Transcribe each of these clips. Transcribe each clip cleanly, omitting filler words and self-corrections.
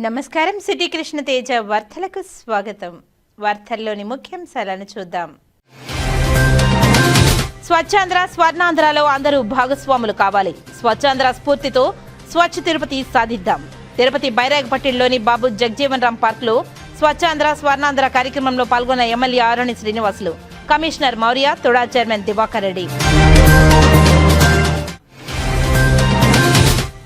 నమస్కారం. సిటీ కృష్ణ తేజ వార్తలకు స్వాగతం. వార్తల్లోని ముఖ్యాంశాలను చూద్దాం. స్వచ్ఛాంధ్ర స్వర్ణాంధ్రలో అందరూ భాగస్వాములు కావాలి. స్వచ్ఛాంధ్ర స్ఫూర్తితో స్వచ్ఛ తిరుపతి సాధిద్దాం. తిరుపతి బైరాగపట్టిలోని బాబు జగజీవన్ రామ్ పార్క్ లో స్వచ్ఛాంధ్ర స్వర్ణాంధ్ర కార్యక్రమంలో పాల్గొన్న MLA Arani Srinivasulu, commissioner Maurya, TUDA chairman Diwakar Reddy.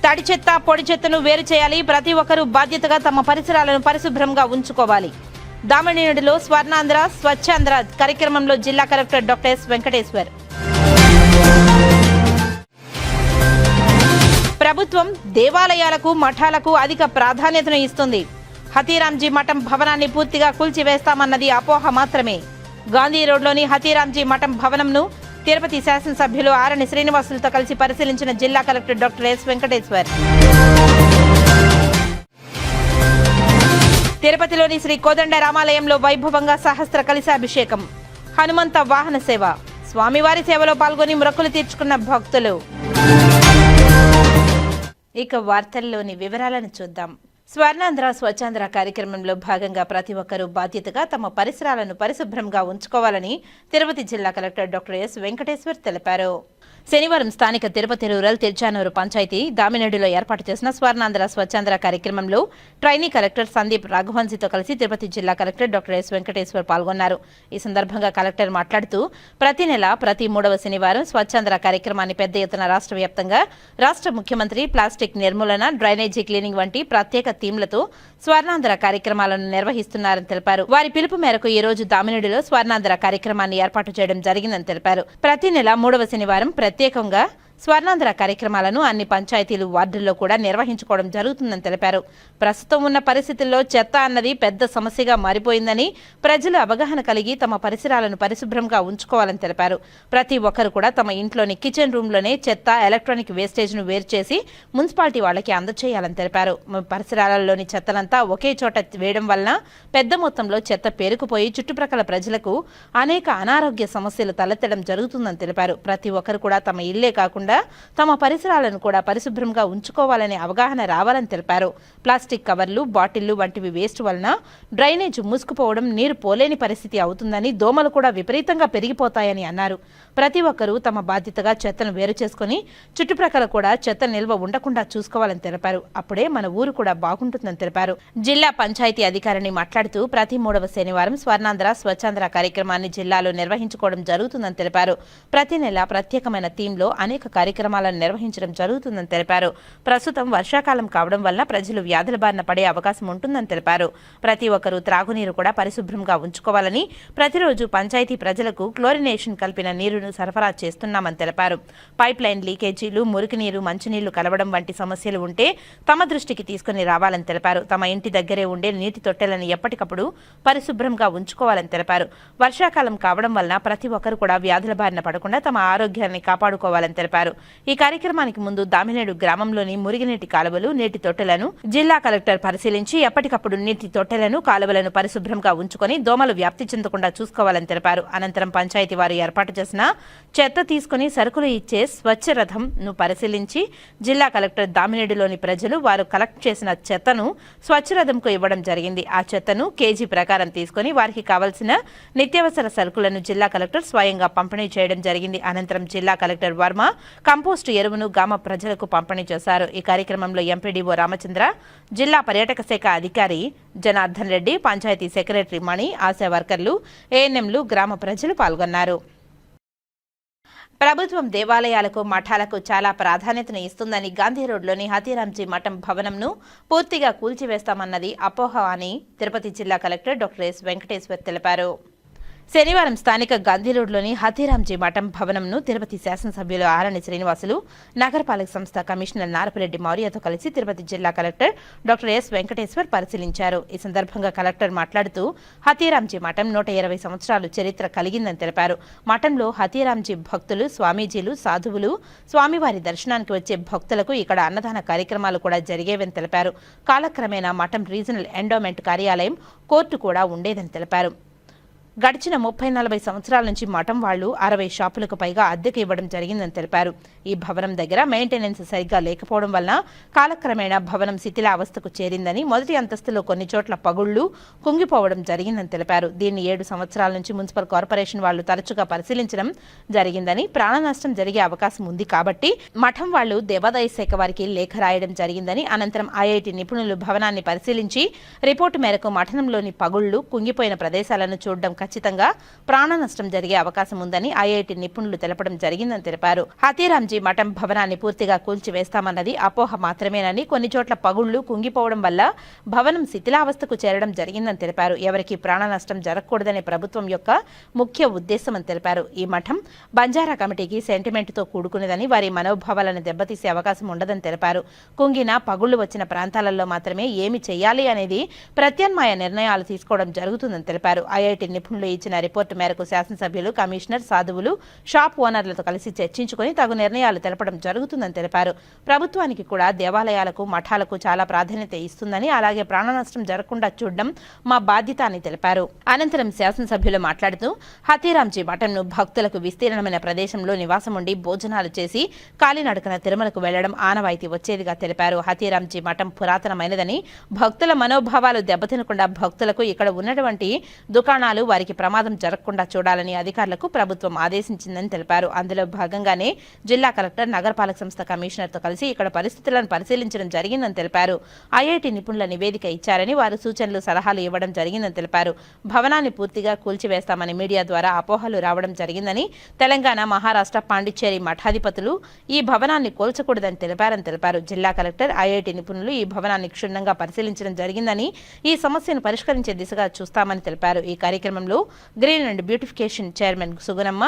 తడి చెత్త, పొడి చెత్తను వేరు చేయాలి. ప్రతి ఒక్కరూ బాధ్యతగా తమ పరిసరాలను పరిశుభ్రంగా ఉంచుకోవాలి. దామినేనిలో స్వర్ణాంధ్ర స్వచ్ఛాంధ్ర కార్యక్రమంలో జిల్లా కలెక్టర్ డాక్టర్ ఎస్ వెంకటేశ్వర్. ప్రభుత్వం దేవాలయాలకు, మఠాలకు అధిక ప్రాధాన్యతను ఇస్తుంది. హతీరాంజీ మఠం భవనాన్ని పూర్తిగా కూల్చివేస్తామన్నది అపోహ మాత్రమే. గాంధీ రోడ్లోని హతీరాంజీ మఠం భవనంను తిరుపతి శాసనసభ్యులు ఆరణి శ్రీనివాసులతో కలిసి పరిశీలించిన జిల్లా కలెక్టర్ డాక్టర్ ఎస్ వెంకటేశ్వర్. తిరుపతిలోని శ్రీ కోదండ రామాలయంలో వైభవంగా సహస్ర కలశాభిషేకం, హనుమంత వాహన సేవ, స్వామివారి సేవలో పాల్గొని మొక్కులు తీర్చుకున్న భక్తులు. ఇక వార్తల్లోని వివరాలను చూద్దాం. స్వర్ణాంధ్ర స్వచ్ఛాంధ్ర కార్యక్రమంలో భాగంగా ప్రతి ఒక్కరూ బాధ్యతగా తమ పరిసరాలను పరిశుభ్రంగా ఉంచుకోవాలని తిరుపతి జిల్లా కలెక్టర్ డాక్టర్ ఎస్ వెంకటేశ్వర్ తెలిపారు. శనివారం స్థానిక తిరుపతి రూరల్ తిరుచానూరు పంచాయతీ దామినేడులో ఏర్పాటు చేసిన స్వర్ణాంధ్ర స్వచ్ఛాంధ్ర కార్యక్రమంలో ట్రైనీ కలెక్టర్ సందీప్ రాఘవన్సీతో కలిసి తిరుపతి జిల్లా కలెక్టర్ డాక్టర్ ఎస్ వెంకటేశ్వర్ పాల్గొన్నారు. ఈ సందర్భంగా కలెక్టర్ మాట్లాడుతూ ప్రతి నెల ప్రతి 3వ శనివారం స్వచ్ఛాంధ్ర కార్యక్రమాన్ని పెద్ద ఎత్తున రాష్ట్ర వ్యాప్తంగా రాష్ట్ర ముఖ్యమంత్రి ప్లాస్టిక్ నిర్మూలన, డ్రైనేజీ క్లీనింగ్ వంటి ప్రత్యేక థీమ్లతో స్వర్ణాంధ్ర కార్యక్రమాలను నిర్వహిస్తున్నారని తెలిపారు. వారి పిలుపు మేరకు ఈ రోజు దామినేడులో స్వర్ణాంధ్ర కార్యక్రమాన్ని ఏర్పాటు చేయడం జరిగిందని తెలిపారు. ప్రతి నెల 3వ శనివారం ప్రత్యేకంగా స్వర్ణాంధ్ర కార్యక్రమాలను అన్ని పంచాయతీలు, వార్డుల్లో కూడా నిర్వహించుకోవడం జరుగుతుందని తెలిపారు. ప్రస్తుతం ఉన్న పరిస్థితుల్లో చెత్త అన్నది పెద్ద సమస్యగా మారిపోయిందని, ప్రజలు అవగాహన కలిగి తమ పరిసరాలను పరిశుభ్రంగా ఉంచుకోవాలని తెలిపారు. ప్రతి ఒక్కరు కూడా తమ ఇంట్లోని కిచెన్ రూమ్లోనే చెత్త, ఎలక్ట్రానిక్ వేస్టేజ్ను వేరు చేసి మున్సిపాలిటీ వాళ్ళకి అందజేయాలని తెలిపారు. పరిసరాలలోని చెత్తలంతా ఒకే చోట వేయడం వలన పెద్ద మొత్తంలో చెత్త పేరుకుపోయి చుట్టుప్రక్కల ప్రజలకు అనేక అనారోగ్య సమస్యలు తలెత్తడం జరుగుతుందని తెలిపారు. ప్రతి ఒక్కరు కూడా తమ ఇల్లే కాకుండా తమ పరిసరాలను కూడా పరిశుభ్రంగా ఉంచుకోవాలనే అవగాహన రావాలని తెలిపారు. ప్లాస్టిక్ కవర్లు, బాటిళ్లు వంటివి వేస్ట్ వలన డ్రైనేజ్ మూసుకుపోవడం, నీరు పోలేని పరిస్థితి అవుతుందని, దోమలు కూడా విపరీతంగా పెరిగిపోతాయని అన్నారు. ప్రతి ఒక్కరూ తమ బాధ్యతగా చెత్తను వేరు చేసుకుని చుట్టుప్రక్కల కూడా చెత్త నిల్వ ఉండకుండా చూసుకోవాలని తెలిపారు. అప్పుడే మన ఊరు కూడా బాగుంటుందని తెలిపారు. జిల్లా పంచాయతీ అధికారిని మాట్లాడుతూ ప్రతి 3వ శనివారం స్వర్ణాంధ్ర స్వచ్ఛాంధ్ర కార్యక్రమాన్ని జిల్లాలో నిర్వహించుకోవడం జరుగుతుందని తెలిపారు. ప్రతి నెల ప్రత్యేకమైన థీమ్లో అనేక కార్యక్రమాలను నిర్వహించడం జరుగుతుందని తెలిపారు. ప్రస్తుతం వర్షాకాలం కావడం వల్ల ప్రజలు వ్యాధుల బారిన పడే అవకాశం ఉంటుందని తెలిపారు. ప్రతి ఒక్కరూ త్రాగునీరు కూడా పరిశుభ్రంగా ఉంచుకోవాలని, ప్రతిరోజు పంచాయతీ ప్రజలకు క్లోరినేషన్ కలిపిన నీరును సరఫరా చేస్తున్నామని తెలిపారు. పైప్ లైన్ లీకేజీలు, మురికినీరు, మంచినీళ్లు కలవడం వంటి సమస్యలు ఉంటే తమ దృష్టికి తీసుకుని రావాలని తెలిపారు. తమ ఇంటి దగ్గరే ఉండే నీటి తొట్టెలను ఎప్పటికప్పుడు పరిశుభ్రంగా ఉంచుకోవాలని తెలిపారు. వర్షాకాలం కావడం వలన ప్రతి ఒక్కరు కూడా వ్యాధుల బారిన పడకుండా తమ ఆరోగ్యాన్ని కాపాడుకోవాలని తెలిపారు. ఈ కార్యక్రమానికి ముందు దామినేడు గ్రామంలోని మురిగినీటి కాలువలు, నీటి తొట్టెలను జిల్లా కలెక్టర్ పరిశీలించి ఎప్పటికప్పుడు నీటి తొట్టెలను, కాలువలను పరిశుభ్రంగా ఉంచుకొని దోమలు వ్యాప్తి చెందకుండా చూసుకోవాలని తెలిపారు. అనంతరం పంచాయతీ వారు ఏర్పాటు చేసిన చెత్త తీసుకుని సరుకులు ఇచ్చే స్వచ్ఛ రథం ను పరిశీలించి జిల్లా కలెక్టర్ దామినేడులోని ప్రజలు వారు కలెక్ట్ చేసిన చెత్తను స్వచ్ఛ రథంకు ఇవ్వడం జరిగింది. ఆ చెత్తను కేజీ ప్రకారం తీసుకుని వారికి కావలసిన నిత్యావసర సరుకులను జిల్లా కలెక్టర్ స్వయంగా పంపిణీ చేయడం జరిగింది. అనంతరం జిల్లా కలెక్టర్ వర్మ కంపోస్టు ఎరువును గ్రామ ప్రజలకు పంపిణీ చేశారు. ఈ కార్యక్రమంలో ఎంపీడీఓ రామచంద్ర, జిల్లా పర్యాటక శాఖ అధికారి జనార్దన్ రెడ్డి, పంచాయతీ సెక్రటరీ మణి, ఆశా వర్కర్లు, ఏఎన్ఎంలు, గ్రామ ప్రజలు పాల్గొన్నారు. ప్రభుత్వం దేవాలయాలకు, మఠాలకు చాలా ప్రాధాన్యతను ఇస్తుందని, గాంధీ రోడ్లోని హతీరాంజీ మఠం భవనంను పూర్తిగా కూల్చివేస్తామన్నది అపోహ అని తిరుపతి జిల్లా కలెక్టర్ డాక్టర్ ఎస్ వెంకటేశ్వర్ తెలిపారు. శనివారం స్థానిక గాంధీ రోడ్లోని హతీరాంజీ మఠం భవనంను తిరుపతి శాసనసభ్యులు ఆరణి శ్రీనివాసులు, నగరపాలక సంస్థ కమిషనర్ నారపురెడ్డి మౌర్యతో కలిసి తిరుపతి జిల్లా కలెక్టర్ డాక్టర్ ఎస్ వెంకటేశ్వర్ పరిశీలించారు. ఈ సందర్భంగా కలెక్టర్ మాట్లాడుతూ హతీరాంజీ మఠం 120 సంవత్సరాలు చరిత్ర కలిగిందని తెలిపారు. మఠంలో హతీరాంజీ భక్తులు, స్వామీజీలు, సాధువులు స్వామివారి దర్శనానికి వచ్చే భక్తులకు ఇక్కడ అన్నదాన కార్యక్రమాలు కూడా జరిగేవని తెలిపారు. కాలక్రమేణా మఠం రీజనల్ ఎండోమెంట్ కార్యాలయం, కోర్టు కూడా ఉండేదని తెలిపారు. గడిచిన 30-40 సంవత్సరాల నుంచి మఠం వాళ్లు 60 షాపులకు పైగా అద్దెకు ఇవ్వడం జరిగిందని తెలిపారు. ఈ భవనం దగ్గర మెయింటెనెన్స్ సరిగ్గా లేకపోవడం వల్ల కాలక్రమేణా భవనం శిథిలావస్థకు చేరిందని, మొదటి అంతస్తులో కొన్ని చోట్ల పగుళ్లు కుంగిపోవడం జరిగిందని తెలిపారు. దీన్ని 7 సంవత్సరాల నుంచి మున్సిపల్ కార్పొరేషన్ వాళ్లు తరచుగా పరిశీలించడం జరిగిందని, ప్రాణ నష్టం జరిగే అవకాశం ఉంది కాబట్టి మఠం వాళ్లు దేవాదాయ శాఖ వారికి లేఖ రాయడం జరిగిందని, అనంతరం ఐఐటి నిపుణులు భవనాన్ని పరిశీలించి రిపోర్టు మేరకు మఠంలోని పగుళ్లు కుంగిపోయిన ప్రదేశాలను చూడడం ఖచ్చితంగా ప్రాణ నష్టం జరిగే అవకాశం ఉందని ఐఐటి నిపుణులు తెలపడం జరిగిందని తెలిపారు. హతీరాంజీ మఠం భవనాన్ని పూర్తిగా కూల్చివేస్తామన్నది అపోహ మాత్రమేనని, కొన్ని చోట్ల పగుళ్లు కుంగిపోవడం వల్ల భవనం శిథిలావస్థకు చేరడం జరిగిందని తెలిపారు. ఎవరికీ ప్రాణ నష్టం జరగకూడదనే ప్రభుత్వం యొక్క ముఖ్య ఉద్దేశమని తెలిపారు. ఈ మఠం బంజారా కమిటీకి సెంటిమెంట్తో కూడుకున్నదని, వారి మనోభావాలను దెబ్బతీసే అవకాశం ఉండదని తెలిపారు. కుంగిన పగుళ్లు వచ్చిన ప్రాంతాలలో మాత్రమే ఏమి చేయాలి అనేది ప్రత్యామ్నాయ నిర్ణయాలు తీసుకోవడం జరుగుతుందని తెలిపారు. ఐఐటి నిపుణులు ఇచ్చిన రిపోర్టు మేరకు శాసనసభ్యులు, కమిషనర్, సాధువులు, షాప్ ఓనర్లతో కలిసి చర్చించుకుని తగు నిర్ణయాలు తెలపడం జరుగుతుందని తెలిపారు. ప్రభుత్వానికి కూడా దేవాలయాలకు, మఠాలకు చాలా ప్రాధాన్యత ఇస్తుందని, అలాగే ప్రాణ నష్టం జరగకుండా చూడడం మా బాధ్యత అని తెలిపారు. అనంతరం శాసనసభ్యులు మాట్లాడుతూ హతీరాంజీ మఠంను భక్తులకు విస్తీర్ణమైన ప్రదేశంలో నివాసం ఉండి భోజనాలు చేసి కాలినడకన తిరుమలకు వెళ్లడం ఆనవాయితీ వచ్చేదిగా తెలిపారు. హతీరాంజీ మఠం పురాతనమైనదని, భక్తుల మనోభావాలు దెబ్బతినకుండా భక్తులకు ఇక్కడ ఉన్నటువంటి దుకాణాలు వారికి ప్రమాదం జరగకుండా చూడాలని అధికారులకు ప్రభుత్వం ఆదేశించిందని తెలిపారు. అందులో భాగంగానే జిల్లా కలెక్టర్, నగరపాలక సంస్థ కమిషనర్తో కలిసి ఇక్కడ పరిస్థితులను పరిశీలించడం జరిగిందని తెలిపారు. ఐఐటి నిపుణుల నివేదిక ఇచ్చారని, వారు సూచనలు, సలహాలు ఇవ్వడం జరిగిందని తెలిపారు. భవనాన్ని పూర్తిగా కూల్చివేస్తామని మీడియా ద్వారా అపోహలు రావడం జరిగిందని, తెలంగాణ, మహారాష్ట్ర, పాండిచ్చేరి మఠాధిపతులు ఈ భవనాన్ని కూల్చకూడదని తెలిపారు. జిల్లా కలెక్టర్, ఐఐటి నిపుణులు ఈ భవనాన్ని క్షుణ్ణంగా పరిశీలించడం జరిగిందని, ఈ సమస్యను పరిష్కరించే దిశగా చూస్తామని తెలిపారు. ఈ కార్యక్రమంలో green and beautification chairman Sugunamma,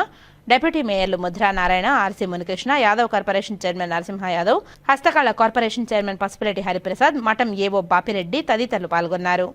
deputy మేయర్లు Mudra Narayana, RC Munikrishna Yadav, corporation chairman Narasimha Yadav, హస్తకళ కార్పొరేషన్ చైర్మన్ పసుపురెడ్డి హరిప్రసాద్, మఠం ఏవో బాపిరెడ్డి తదితరులు పాల్గొన్నారు.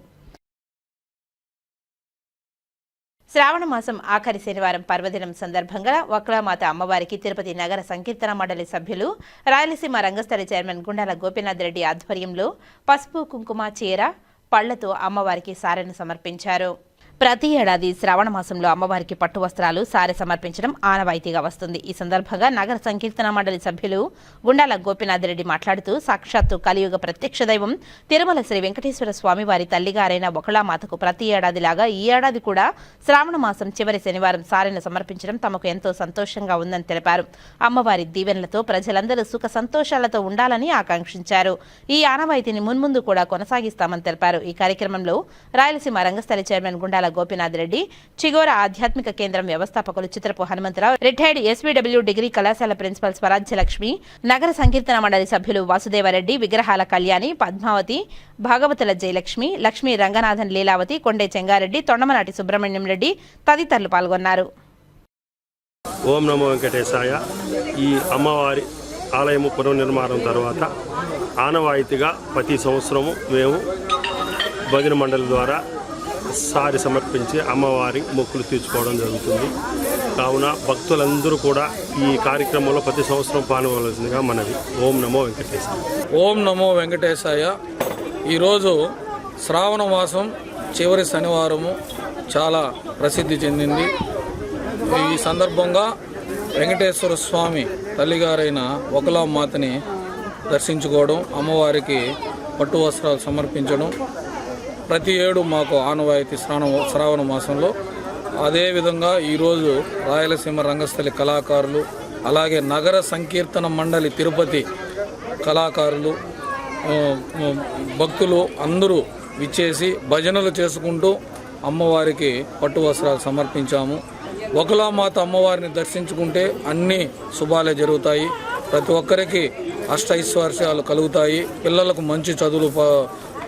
శ్రావణ మాసం ఆఖరి శనివారం పర్వదినం సందర్భంగా వక్లామాత అమ్మవారికి తిరుపతి నగర సంకీర్తన మండలి సభ్యులు, రాయలసీమ రంగస్థలి చైర్మన్ గుండాల గోపీనాథ్ రెడ్డి ఆధ్వర్యంలో పసుపు, కుంకుమ, చీర, పళ్లతో అమ్మవారికి సారెను సమర్పించారు. ప్రతి ఏడాది శ్రావణ మాసంలో అమ్మవారికి పట్టు వస్త్రాలు, సారె సమర్పించడం ఆనవాయితీగా వస్తుంది. ఈ సందర్భంగా నగర సంకీర్తన మండలి సభ్యులు గుండాల గోపీనాథ్ రెడ్డి మాట్లాడుతూ సాక్షాత్తు కలియుగ ప్రత్యక్ష దైవం తిరుమల శ్రీ వెంకటేశ్వర స్వామి వారి తల్లిగారైన వకుళామాతకు ప్రతి ఏడాదిలాగా ఈ ఏడాది కూడా శ్రావణ మాసం చివరి శనివారం సారెను సమర్పించడం తమకు ఎంతో సంతోషంగా ఉందని తెలిపారు. అమ్మవారి దీవెనలతో ప్రజలందరూ సుఖ సంతోషాలతో ఉండాలని ఆకాంక్షించారు. ఈ ఆనవాయితీని మున్ముందు కూడా కొనసాగిస్తామని తెలిపారు. ఈ కార్యక్రమంలో రాయలసీమ రంగస్థలి చైర్మన్ గుండాల గోపీనాథ్ రెడ్డి, చిగోర ఆధ్యాత్మిక కేంద్రం వ్యవస్థాపకులు చిత్రపు హనుమంతరావు, రిటైర్డ్ ఎస్వీడబ్ల్యూ డిగ్రీ కళాశాల ప్రిన్సిపల్ స్వరాజ్యలక్ష్మి, నగర సంకీర్తన మండలి సభ్యులు వాసుదేవరెడ్డి, విగ్రహాల కళ్యాణి, పద్మావతి, భాగవతుల జయలక్ష్మి, లక్ష్మీ రంగనాథన్ లీలావతి, కొండే చెంగారెడ్డి, తొండమనాటి సుబ్రహ్మణ్యం రెడ్డి తదితరులు పాల్గొన్నారు. ఓం నమో వెంకటేశాయ. ఈ అమ్మవారి ఆలయము పునర్నిర్మాణం తర్వాత ఆనవాయితీగా ప్రతి సంవత్సరము మేము భజన మండలి ద్వారా సారి సమర్పించి అమ్మవారి మొక్కులు తీర్చుకోవడం జరుగుతుంది. కావున భక్తులందరూ కూడా ఈ కార్యక్రమంలో ప్రతి సంవత్సరం పాల్గొనవలసిందిగా మనవి. ఓం నమో వెంకటేశాయ. ఓం నమో వెంకటేశాయ. ఈరోజు శ్రావణ మాసం చివరి శనివారము చాలా ప్రసిద్ధి చెందింది. ఈ సందర్భంగా వెంకటేశ్వర స్వామి తల్లిగారైన వకుళామాతని దర్శించుకోవడం, అమ్మవారికి పట్టు వస్త్రాలు సమర్పించడం ప్రతి ఏడు మాకు ఆనవాయితీ శ్రావణ మాసంలో. అదేవిధంగా ఈరోజు రాయలసీమ రంగస్థలి కళాకారులు, అలాగే నగర సంకీర్తన మండలి తిరుపతి కళాకారులు, భక్తులు అందరూ విచ్చేసి భజనలు చేసుకుంటూ అమ్మవారికి పట్టు వస్త్రాలు సమర్పించాము. వకుళామాత అమ్మవారిని దర్శించుకుంటే అన్ని శుభాలే జరుగుతాయి. ప్రతి ఒక్కరికి అష్టైశ్వర్యాలు కలుగుతాయి. పిల్లలకు మంచి చదువులు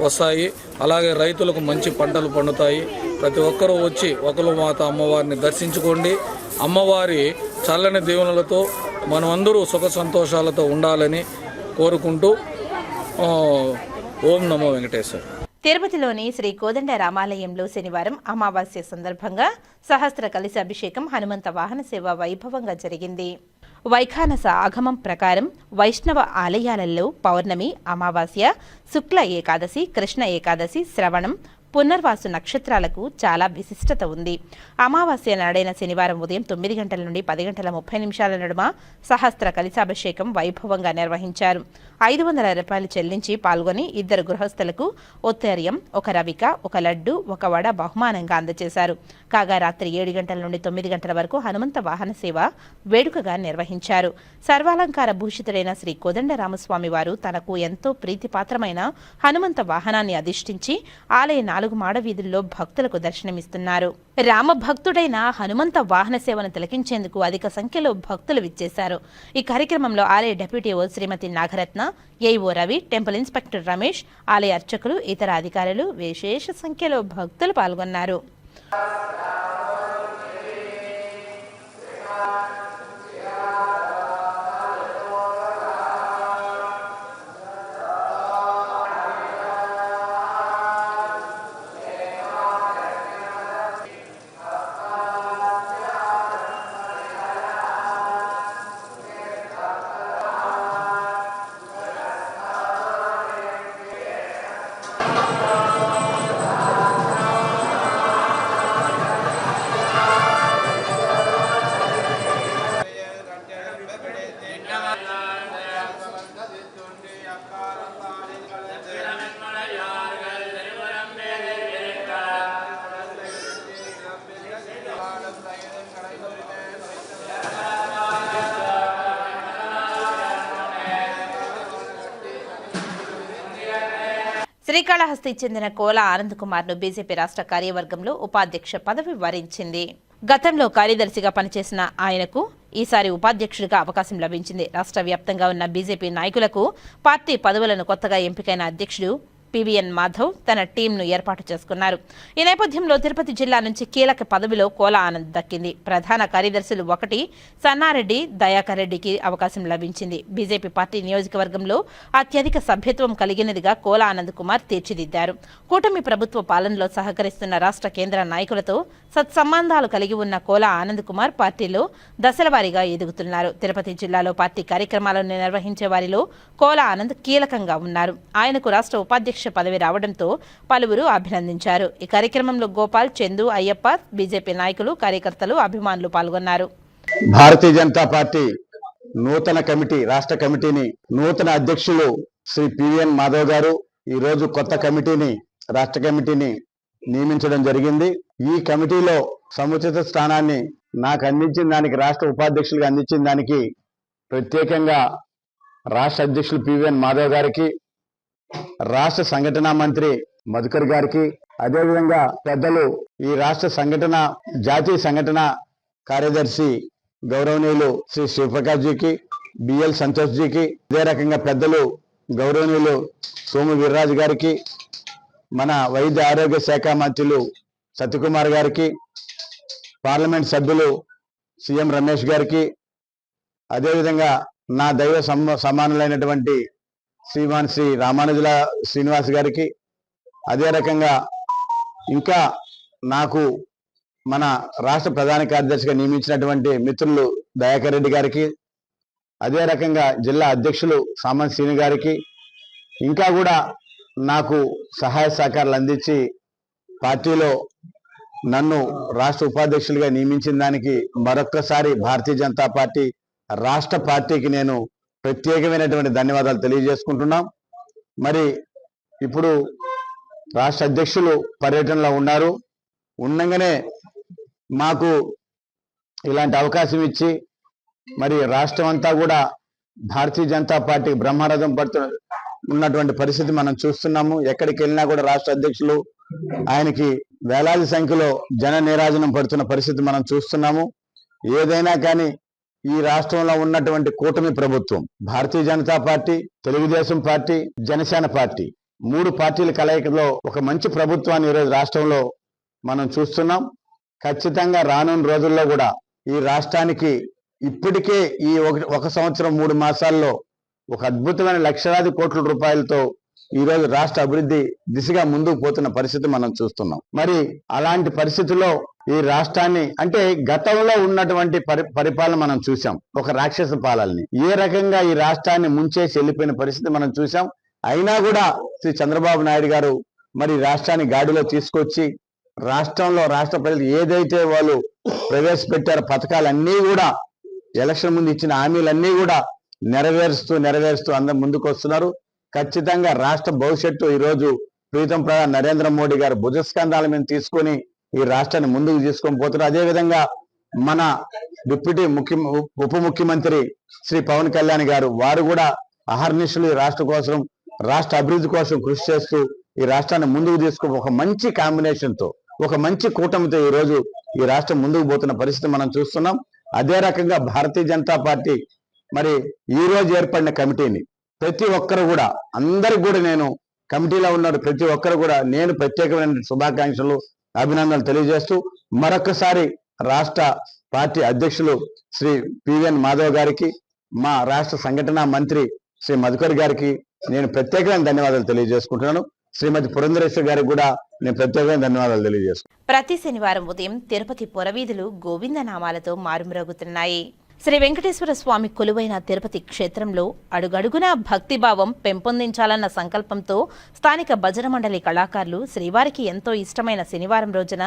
వస్తాయి. అలాగే రైతులకు మంచి పంటలు పండుతాయి. ప్రతి ఒక్కరూ వచ్చి వకుళామాత అమ్మవారిని దర్శించుకోండి. అమ్మవారి చల్లని దీవెనలతో మనమందరూ సుఖ సంతోషాలతో ఉండాలని కోరుకుంటూ ఓం నమో వెంకటేశ్వర. తిరుపతిలోని శ్రీ కోదండ రామాలయంలో శనివారం అమావాస్య సందర్భంగా సహస్ర కలశ అభిషేకం, హనుమంత వాహన సేవ వైభవంగా జరిగింది. వైఖానస ఆగమం ప్రకారం వైష్ణవ ఆలయాలలో పౌర్ణమి, అమావాస్య, శుక్ల ఏకాదశి, కృష్ణ ఏకాదశి, శ్రవణం, పునర్వాసు నక్షత్రాలకు చాలా విశిష్టత ఉంది. అమావాస్య నాడైన శనివారం ఉదయం 9 గంటల నుండి 10 గంటల 30 నిమిషాల నడుమ సహస్ర కలశాభిషేకం వైభవంగా నిర్వహించారు. 500 రూపాయలు చెల్లించి పాల్గొని 2 గృహస్థులకు ఉత్తర్యం, 1 రవిక, 1 లడ్డు, 1 వడ బహుమానంగా అందజేశారు. కాగా రాత్రి 7 గంటల నుండి 9 గంటల వరకు హనుమంత వాహన సేవ వేడుకగా నిర్వహించారు. సర్వాలంకార భూషితుడైన శ్రీ కోదండరామస్వామి వారు తనకు ఎంతో ప్రీతిపాత్రమైన హనుమంత వాహనాన్ని అధిష్ఠించి ఆలయ 4 మాడ వీధుల్లో భక్తులకు దర్శనమిస్తున్నారు. రామభక్తుడైన హనుమంత వాహన సేవను తిలకించేందుకు అధిక సంఖ్యలో భక్తులు విచ్చేశారు. ఈ కార్యక్రమంలో ఆలయ deputy EO Shrimati Nagaratna, AEO Ravi, temple inspector Ramesh, ఆలయ అర్చకులు, ఇతర అధికారులు విశేష సంఖ్యలో భక్తులు పాల్గొన్నారు. శ్రీకాళహస్తికి చెందిన కోల ఆనంద్ కుమార్ ను బీజేపీ రాష్ట్ర కార్యవర్గంలో ఉపాధ్యక్ష పదవి వరించింది. గతంలో కార్యదర్శిగా పనిచేసిన ఆయనకు ఈసారి ఉపాధ్యక్షుడిగా అవకాశం లభించింది. రాష్ట్ర వ్యాప్తంగా ఉన్న బీజేపీ నాయకులకు పార్టీ పదవులను కొత్తగా ఎంపికైన అధ్యక్షుడు పివిఎన్ మాధవ్ తన టీంను ఏర్పాటు చేసుకున్నారు. ఈ నేపథ్యంలో తిరుపతి జిల్లా నుంచి కీలక పదవిలో కోల ఆనంద్ దక్కింది. ప్రధాన కార్యదర్శులు 1 సన్నారెడ్డి, దయాకర్ రెడ్డికి అవకాశం లభించింది. బీజేపీ పార్టీ నియోజకవర్గంలో అత్యధిక సభ్యత్వం కలిగినదిగా కోల ఆనంద్ కుమార్ తీర్చిదిద్దారు. కూటమి ప్రభుత్వ పాలనలో సహకరిస్తున్న రాష్ట్ర కేంద్ర నాయకులతో సత్సంబంధాలు కలిగి ఉన్న కోల ఆనంద్ కుమార్ పార్టీలో దశలవారీగా ఎదుగుతున్నారు. తిరుపతి జిల్లాలో పార్టీ కార్యక్రమాలను నిర్వహించే వారిలో కోల ఆనంద్ కీలకంగా ఉన్నారు. ఆయనకు రాష్ట్ర ఉపాధ్యక్ష పదవి రావడంతో పలువురు అభినందించారు. ఈ కార్యక్రమంలో గోపాల్, చందు, అయ్యప్ప, బీజేపీ నాయకులు, కార్యకర్తలు, అభిమానులు పాల్గొన్నారు. భారతీయ జనతా పార్టీ నూతన కమిటీ, రాష్ట్ర కమిటీని నూతన అధ్యక్షులు శ్రీ పివిఎన్ మాధవ్ గారు ఈ రోజు కొత్త కమిటీని, రాష్ట్ర కమిటీని నియమించడం జరిగింది. ఈ కమిటీలో సముచిత స్థానాన్ని నాకు అందించిన దానికి, రాష్ట్ర ఉపాధ్యక్షులుగా అందించిన దానికి ప్రత్యేకంగా రాష్ట్ర అధ్యక్షులు పివిఎన్ మాధవ్ గారికి, రాష్ట్ర సంఘటన మంత్రి మధుకర్ గారికి, అదేవిధంగా పెద్దలు ఈ రాష్ట్ర సంఘటన, జాతీయ సంఘటన కార్యదర్శి గౌరవనీయులు శ్రీ శివప్రకాష్ జీకి, బిఎల్ సంతోష్ జీకి, అదే రకంగా పెద్దలు గౌరవనీయులు సోము వీర్రాజు గారికి, మన వైద్య ఆరోగ్య శాఖ మంత్రులు సత్యకుమార్ గారికి, పార్లమెంట్ సభ్యులు సీఎం రమేష్ గారికి, అదేవిధంగా నా దైవ సమానులైనటువంటి శ్రీమాన్ శ్రీ రామానుజుల శ్రీనివాస్ గారికి, అదే రకంగా ఇంకా నాకు మన రాష్ట్ర ప్రధాన కార్యదర్శిగా నియమించినటువంటి మిత్రులు దయాకర్ రెడ్డి గారికి, అదే రకంగా జిల్లా అధ్యక్షులు సామంత్ శ్రీని గారికి, ఇంకా కూడా నాకు సహాయ సహకారాలు అందించి పార్టీలో నన్ను రాష్ట్ర ఉపాధ్యక్షులుగా నియమించిన దానికి మరొక్కసారి భారతీయ జనతా పార్టీ రాష్ట్ర పార్టీకి నేను ప్రత్యేకమైనటువంటి ధన్యవాదాలు తెలియజేసుకుంటున్నాం. మరి ఇప్పుడు రాష్ట్ర అధ్యక్షులు పర్యటనలో ఉన్నారు. ఉండగానే మాకు ఇలాంటి అవకాశం ఇచ్చి మరి రాష్ట్రం అంతా కూడా భారతీయ జనతా పార్టీ బ్రహ్మరథం ఉన్నటువంటి పరిస్థితి మనం చూస్తున్నాము. ఎక్కడికి వెళ్ళినా కూడా రాష్ట్ర అధ్యక్షులు ఆయనకి వేలాది సంఖ్యలో జన నీరాజనం పడుతున్న పరిస్థితి మనం చూస్తున్నాము. ఏదైనా కానీ ఈ రాష్ట్రంలో ఉన్నటువంటి కూటమి ప్రభుత్వం, Bharatiya Janata party, Telugu Desam party, Janasena party, 3 పార్టీల కలయికలో ఒక మంచి ప్రభుత్వాన్ని ఈరోజు రాష్ట్రంలో మనం చూస్తున్నాం. ఖచ్చితంగా రానున్న రోజుల్లో కూడా ఈ రాష్ట్రానికి ఇప్పటికే ఈ 1 సంవత్సరం 3 మాసాల్లో ఒక అద్భుతమైన లక్షలాది కోట్ల రూపాయలతో ఈ రోజు రాష్ట్ర అభివృద్ధి దిశగా ముందుకు పోతున్న పరిస్థితి మనం చూస్తున్నాం. మరి అలాంటి పరిస్థితుల్లో ఈ రాష్ట్రాన్ని, అంటే గతంలో ఉన్నటువంటి పరిపాలన మనం చూసాం, ఒక రాక్షస పాలనని ఏ రకంగా ఈ రాష్ట్రాన్ని ముంచేసి వెళ్ళిపోయిన పరిస్థితి మనం చూసాం. అయినా కూడా శ్రీ చంద్రబాబు నాయుడు గారు మరి రాష్ట్రాన్ని గాడిలో తీసుకొచ్చి రాష్ట్ర ప్రజలు ఏదైతే వాళ్ళు ప్రవేశపెట్టారో పథకాలన్నీ కూడా ఎలక్షన్ ముందు ఇచ్చిన హామీలన్నీ కూడా నెరవేరుస్తూ అందరు ముందుకు వస్తున్నారు. ఖచ్చితంగా రాష్ట్ర భవిష్యత్తు ఈరోజు ప్రీతం ప్రధాని నరేంద్ర మోడీ గారు భుజస్కంధాల మీద తీసుకొని ఈ రాష్ట్రాన్ని ముందుకు తీసుకొని పోతున్నారు. అదేవిధంగా మన డిప్యూటీ ఉప ముఖ్యమంత్రి శ్రీ పవన్ కళ్యాణ్ గారు వారు కూడా అహర్నిశలు ఈ రాష్ట్ర కోసం, రాష్ట్ర అభివృద్ధి కోసం కృషి చేస్తూ ఈ రాష్ట్రాన్ని ముందుకు తీసుకుని ఒక మంచి కాంబినేషన్ తో, ఒక మంచి కూటమితో ఈ రోజు ఈ రాష్ట్రం ముందుకు పోతున్న పరిస్థితి మనం చూస్తున్నాం. అదే రకంగా భారతీయ జనతా పార్టీ మరి ఈ రోజు ఏర్పడిన కమిటీని ప్రతి ఒక్కరు కూడా, అందరికి కూడా నేను కమిటీలో ఉన్న ప్రతి ఒక్కరు కూడా నేను ప్రత్యేకమైన శుభాకాంక్షలు, అభినందనలు తెలియజేస్తూ మరొకసారి రాష్ట్ర పార్టీ అధ్యక్షులు శ్రీ పివిఎన్ మాధవ్ గారికి, మా రాష్ట్ర సంఘటన మంత్రి శ్రీ మధుకర్ గారికి నేను ప్రత్యేకమైన ధన్యవాదాలు తెలియజేసుకుంటున్నాను. శ్రీమతి పురంధరేశ్వరి గారికి కూడా నేను ప్రత్యేకమైన ధన్యవాదాలు తెలియజేస్తున్నాను. ప్రతి శనివారం ఉదయం తిరుపతి పురవీధులు గోవిందనామాలతో మారుమ్రోగుతున్నాయి. శ్రీ వెంకటేశ్వర స్వామి కొలువైన తిరుపతి క్షేత్రంలో అడుగడుగునా భక్తిభావం పెంపొందించాలన్న సంకల్పంతో స్థానిక భజన మండలి కళాకారులు శ్రీవారికి ఎంతో ఇష్టమైన శనివారం రోజున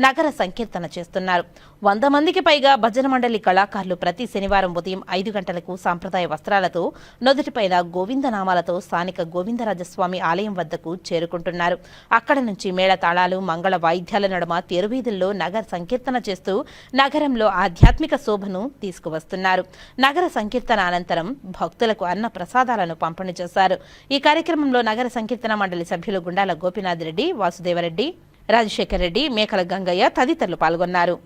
నగర సంకీర్తన చేస్తున్నారు. 100 మందికి పైగా భజన మండలి కళాకారులు ప్రతి శనివారం ఉదయం 5 గంటలకు సాంప్రదాయ వస్త్రాలతో నుదుటిపైన గోవిందనామాలతో స్థానిక గోవిందరాజస్వామి ఆలయం వద్దకు చేరుకుంటున్నారు. అక్కడ నుంచి మేళతాళాలు, మంగళ వాయిద్యాల నడుమ తెరువీధుల్లో నగర సంకీర్తన చేస్తూ నగరంలో ఆధ్యాత్మిక శోభను తీసుకువస్తున్నారు. నగర సంకీర్తన అనంతరం భక్తులకు అన్న ప్రసాదాలను పంపిణీ చేశారు. ఈ కార్యక్రమంలో నగర సంకీర్తన మండలి సభ్యులు గుండాల గోపీనాథ్ రెడ్డి, వాసుదేవరెడ్డి, రాజశేఖర్ రెడ్డి, మేకల గంగయ్య తదితరులు పాల్గొన్నారు.